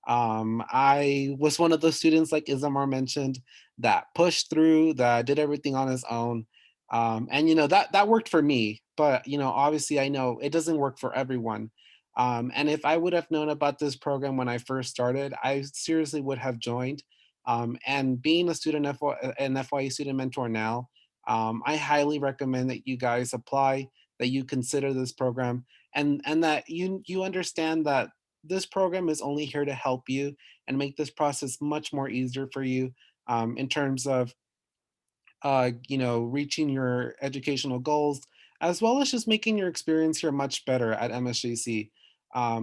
I was one of those students, like Isamar mentioned, that pushed through, that did everything on his own. And you know, that worked for me, but you know, obviously I know it doesn't work for everyone. And if I would have known about this program when I first started, I seriously would have joined. And being a an FYE student mentor now, I highly recommend that you guys apply, that you consider this program, and that you understand that this program is only here to help you and make this process much more easier for you in terms of you know, reaching your educational goals, as well as just making your experience here much better at MSJC.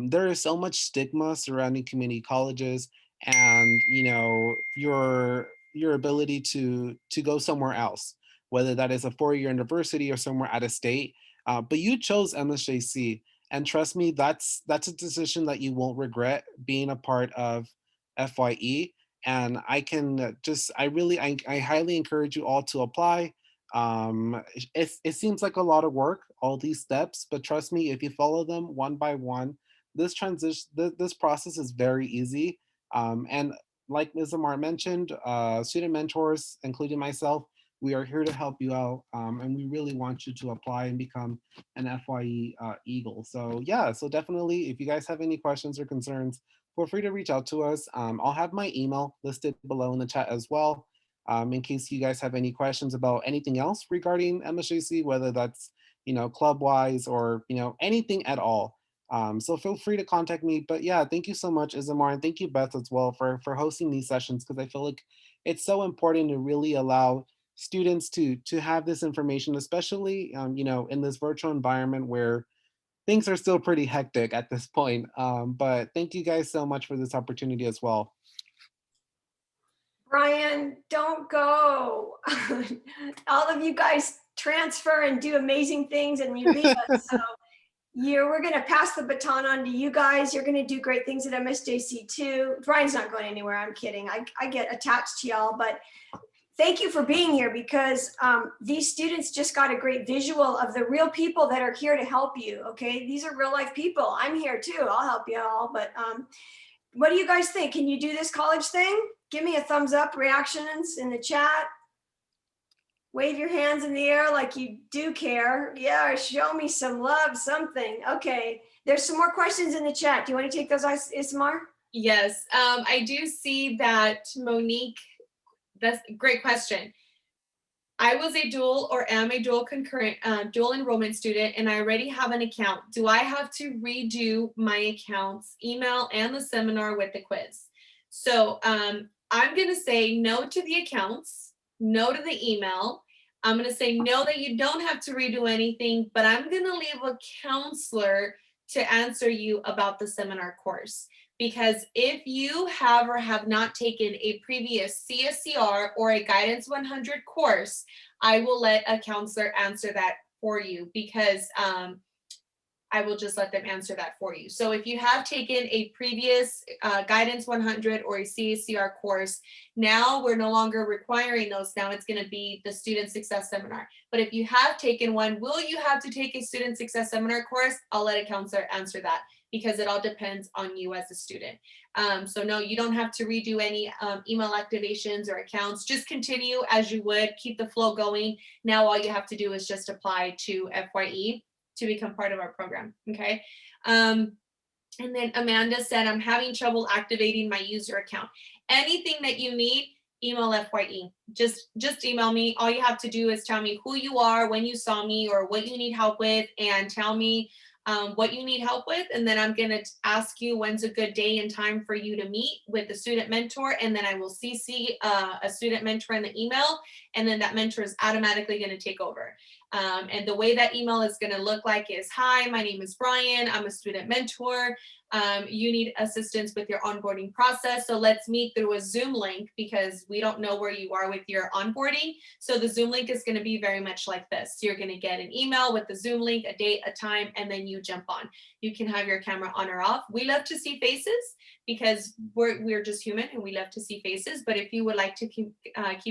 There is so much stigma surrounding community colleges, and you know, your ability to go somewhere else, whether that is a four-year university or somewhere out of state. But you chose MSJC, and trust me, that's a decision that you won't regret being a part of FYE. And I can just I highly encourage you all to apply. It seems like a lot of work, all these steps, but trust me, if you follow them one by one, this process is very easy. And like Ms. Amar mentioned, student mentors, including myself, we are here to help you out, and we really want you to apply and become an FYE Eagle. So yeah, so definitely, if you guys have any questions or concerns, feel free to reach out to us. I'll have my email listed below in the chat as well, in case you guys have any questions about anything else regarding MSJC, whether that's, you know, club wise or, you know, anything at all. So feel free to contact me. But yeah, thank you so much, Isamar, and thank you, Beth, as well, for hosting these sessions, because I feel like it's so important to really allow students to have this information, especially you know, in this virtual environment where things are still pretty hectic at this point. But thank you guys so much for this opportunity as well. Brian, don't go. All of you guys transfer and do amazing things and you leave us. So we're going to pass the baton on to you guys. You're going to do great things at MSJC too. Brian's not going anywhere. I'm kidding. I get attached to y'all, but thank you for being here, because these students just got a great visual of the real people that are here to help you. Okay. These are real life people. I'm here too. I'll help you all. But what do you guys think? Can you do this college thing? Give me a thumbs up, reactions in the chat. Wave your hands in the air like you do care. Yeah, show me some love, something. Okay, there's some more questions in the chat. Do you want to take those, Ismar? Yes, I do see that Monique, that's a great question. I was a dual or am a dual concurrent, dual enrollment student, and I already have an account. Do I have to redo my accounts, email, and the seminar with the quiz? So I'm gonna say no to the accounts, no to the email. I'm gonna say no that you don't have to redo anything, but I'm gonna leave a counselor to answer you about the seminar course. Because if you have or have not taken a previous CSCR or a Guidance 100 course, I will let a counselor answer that for you, because I will just let them answer that for you. So if you have taken a previous Guidance 100 or a CSCR course, now we're no longer requiring those. Now it's going to be the Student Success Seminar. But if you have taken one, will you have to take a Student Success Seminar course? I'll let a counselor answer that, because it all depends on you as a student. So no, you don't have to redo any email activations or accounts. Just continue as you would, keep the flow going. Now all you have to do is just apply to FYE to become part of our program, okay? And then Amanda said, I'm having trouble activating my user account. Anything that you need, email FYE. Just email me. All you have to do is tell me who you are, when you saw me, or what you need help with, and tell me what you need help with. And then I'm gonna ask you when's a good day and time for you to meet with the student mentor. And then I will CC a student mentor in the email, and then that mentor is automatically gonna take over. And the way that email is going to look like is, hi, my name is Brian. I'm a student mentor. You need assistance with your onboarding process. So let's meet through a Zoom link because we don't know where you are with your onboarding. So the Zoom link is going to be very much like this. You're going to get an email with the Zoom link, a date, a time, and then you jump on. You can have your camera on or off. We love to see faces because we're just human and we love to see faces. But if you would like to keep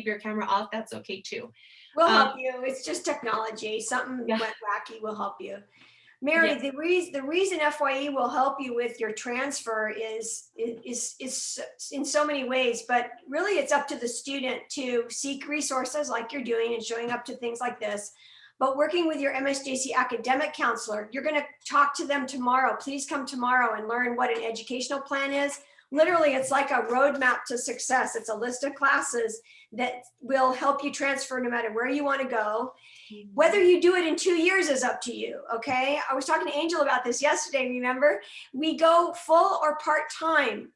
your camera off, that's okay too. We'll help you. It's just technology. Something Yeah. went wacky, we'll help you. Mary, Yeah. the reason FYE will help you with your transfer is in so many ways, but really it's up to the student to seek resources like you're doing and showing up to things like this. But working with your MSJC academic counselor, you're going to talk to them tomorrow. Please come tomorrow and learn what an educational plan is. Literally, it's like a roadmap to success. It's a list of classes that will help you transfer no matter where you want to go. Whether you do it in 2 years is up to you, okay? I was talking to Angel about this yesterday, remember? We go full or part-time.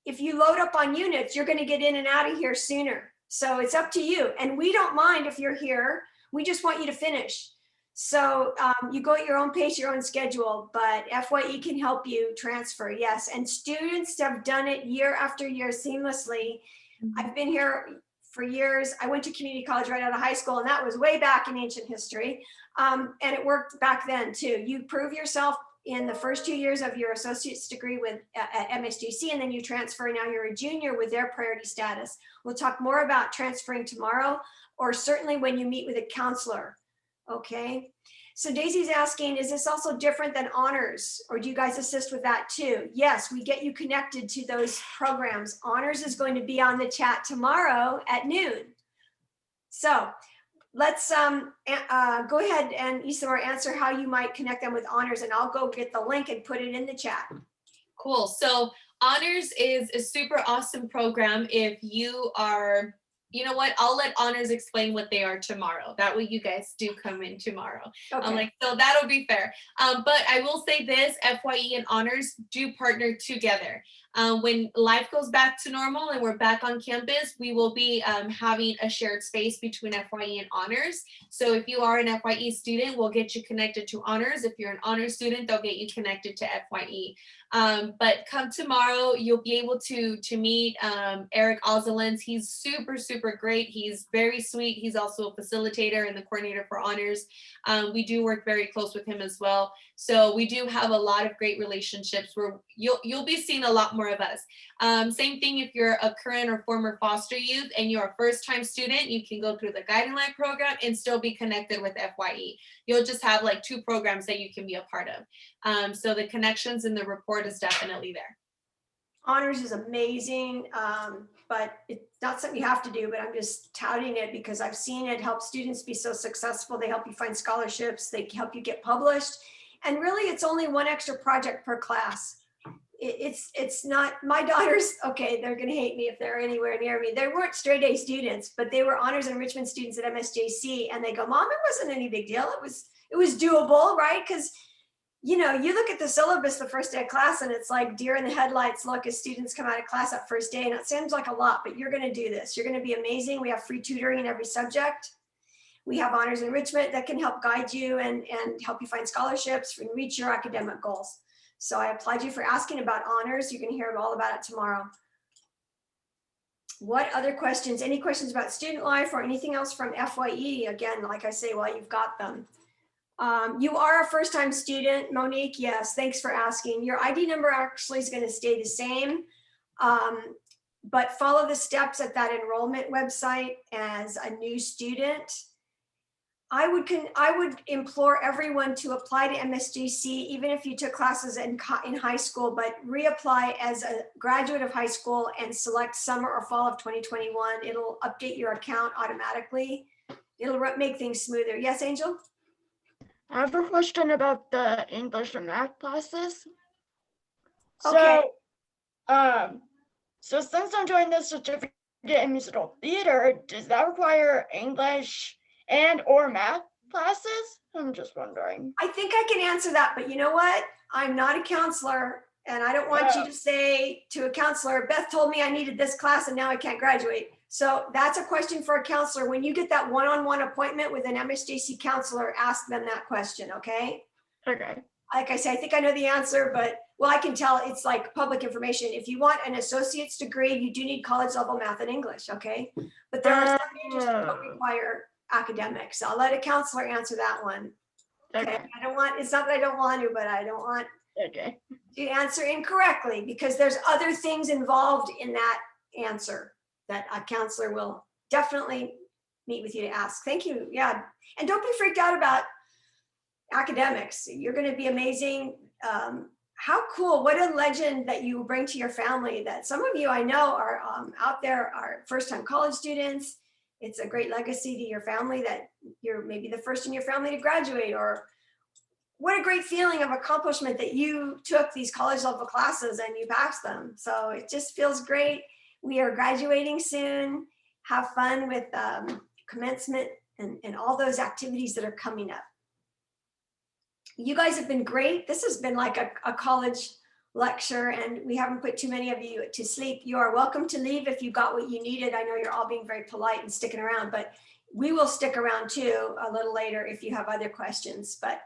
If you load up on units, you're going to get in and out of here sooner. So it's up to you. And we don't mind if you're here. We just want you to finish. So you go at your own pace, your own schedule, but FYE can help you transfer, yes. And students have done it year after year seamlessly. I've been here for years. I went to community college right out of high school, and that was way back in ancient history. And it worked back then too. You prove yourself in the first 2 years of your associate's degree with at MSJC, and then you transfer. Now you're a junior with their priority status. We'll talk more about transferring tomorrow, or certainly when you meet with a counselor. Okay. So Daisy's asking, is this also different than honors, or do you guys assist with that too? Yes, we get you connected to those programs. Honors is going to be on the chat tomorrow at noon. So let's go ahead and Isamar answer how you might connect them with honors, and I'll go get the link and put it in the chat. Cool. So honors is a super awesome program. If you are, you know what, I'll let honors explain what they are tomorrow. That way you guys do come in tomorrow. Okay. So that'll be fair. But I will say this, FYE and honors do partner together. When life goes back to normal and we're back on campus, we will be having a shared space between FYE and honors. So if you are an FYE student, we'll get you connected to honors. If you're an honors student, they'll get you connected to FYE. But come tomorrow, you'll be able to meet Eric Ozelens. He's super, super great. He's very sweet. He's also a facilitator and the coordinator for honors. We do work very close with him as well. So we do have a lot of great relationships where you'll be seeing a lot more of us. Same thing if you're a current or former foster youth and you're a first-time student, you can go through the Guiding Light program and still be connected with FYE. You'll just have like 2 programs that you can be a part of. So the connections in the report is definitely there. Honors is amazing, but it's not something you have to do, but I'm just touting it because I've seen it help students be so successful. They help you find scholarships, they help you get published. And really it's only 1 extra project per class. It's not, my daughters, okay, they're gonna hate me if they're anywhere near me. They weren't straight A students, but they were honors and enrichment students at MSJC, and they go, Mom, it wasn't any big deal. It was doable, right? Because you know, you look at the syllabus the first day of class and it's like deer in the headlights look as students come out of class that first day, and it seems like a lot, but you're gonna do this. You're gonna be amazing. We have free tutoring in every subject. We have honors enrichment that can help guide you and help you find scholarships and reach your academic goals. So I applaud you for asking about honors. You're gonna hear all about it tomorrow. What other questions? Any questions about student life or anything else from FYE? Again, like I say, while you've got them. You are a first-time student, Monique. Yes, thanks for asking. Your ID number actually is going to stay the same, but follow the steps at that enrollment website as a new student. I would implore everyone to apply to MSJC, even if you took classes in high school, but reapply as a graduate of high school and select summer or fall of 2021. It'll update your account automatically. It'll make things smoother. Yes, Angel? I have a question about the English and math classes. Okay. So since I'm doing this certificate in musical theater, does that require English and or math classes? I'm just wondering. I think I can answer that, but you know what? I'm not a counselor, and I don't want you to say to a counselor, Beth told me I needed this class and now I can't graduate. So that's a question for a counselor. When you get that one-on-one appointment with an MSJC counselor, ask them that question, okay? Okay. Like I say, I think I know the answer, but well, I can tell it's like public information. If you want an associate's degree, you do need college level math and English, okay? But there are some majors that don't require academics. So I'll let a counselor answer that one. Okay, Okay. I don't want, it's not that I don't want to, but I don't want Okay. to answer incorrectly because there's other things involved in that answer that a counselor will definitely meet with you to ask. Thank you. Yeah. And don't be freaked out about academics. You're going to be amazing. How cool. What a legend that you bring to your family that some of you I know are out there are first-time college students. It's a great legacy to your family that you're maybe the first in your family to graduate, or what a great feeling of accomplishment that you took these college level classes and you passed them. So it just feels great. We are graduating soon. Have fun with commencement and all those activities that are coming up. You guys have been great. This has been like a college lecture and we haven't put too many of you to sleep. You are welcome to leave if you got what you needed. I know you're all being very polite and sticking around, but we will stick around too a little later if you have other questions. But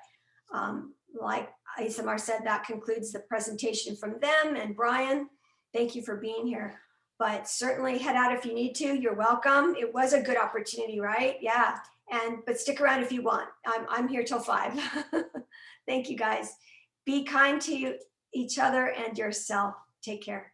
like Isamar said, that concludes the presentation from them. And Brian, thank you for being here. But certainly head out if you need to. You're welcome. It was a good opportunity, right? Yeah. But stick around if you want. I'm here till 5. Thank you guys. Be kind to each other and yourself. Take care.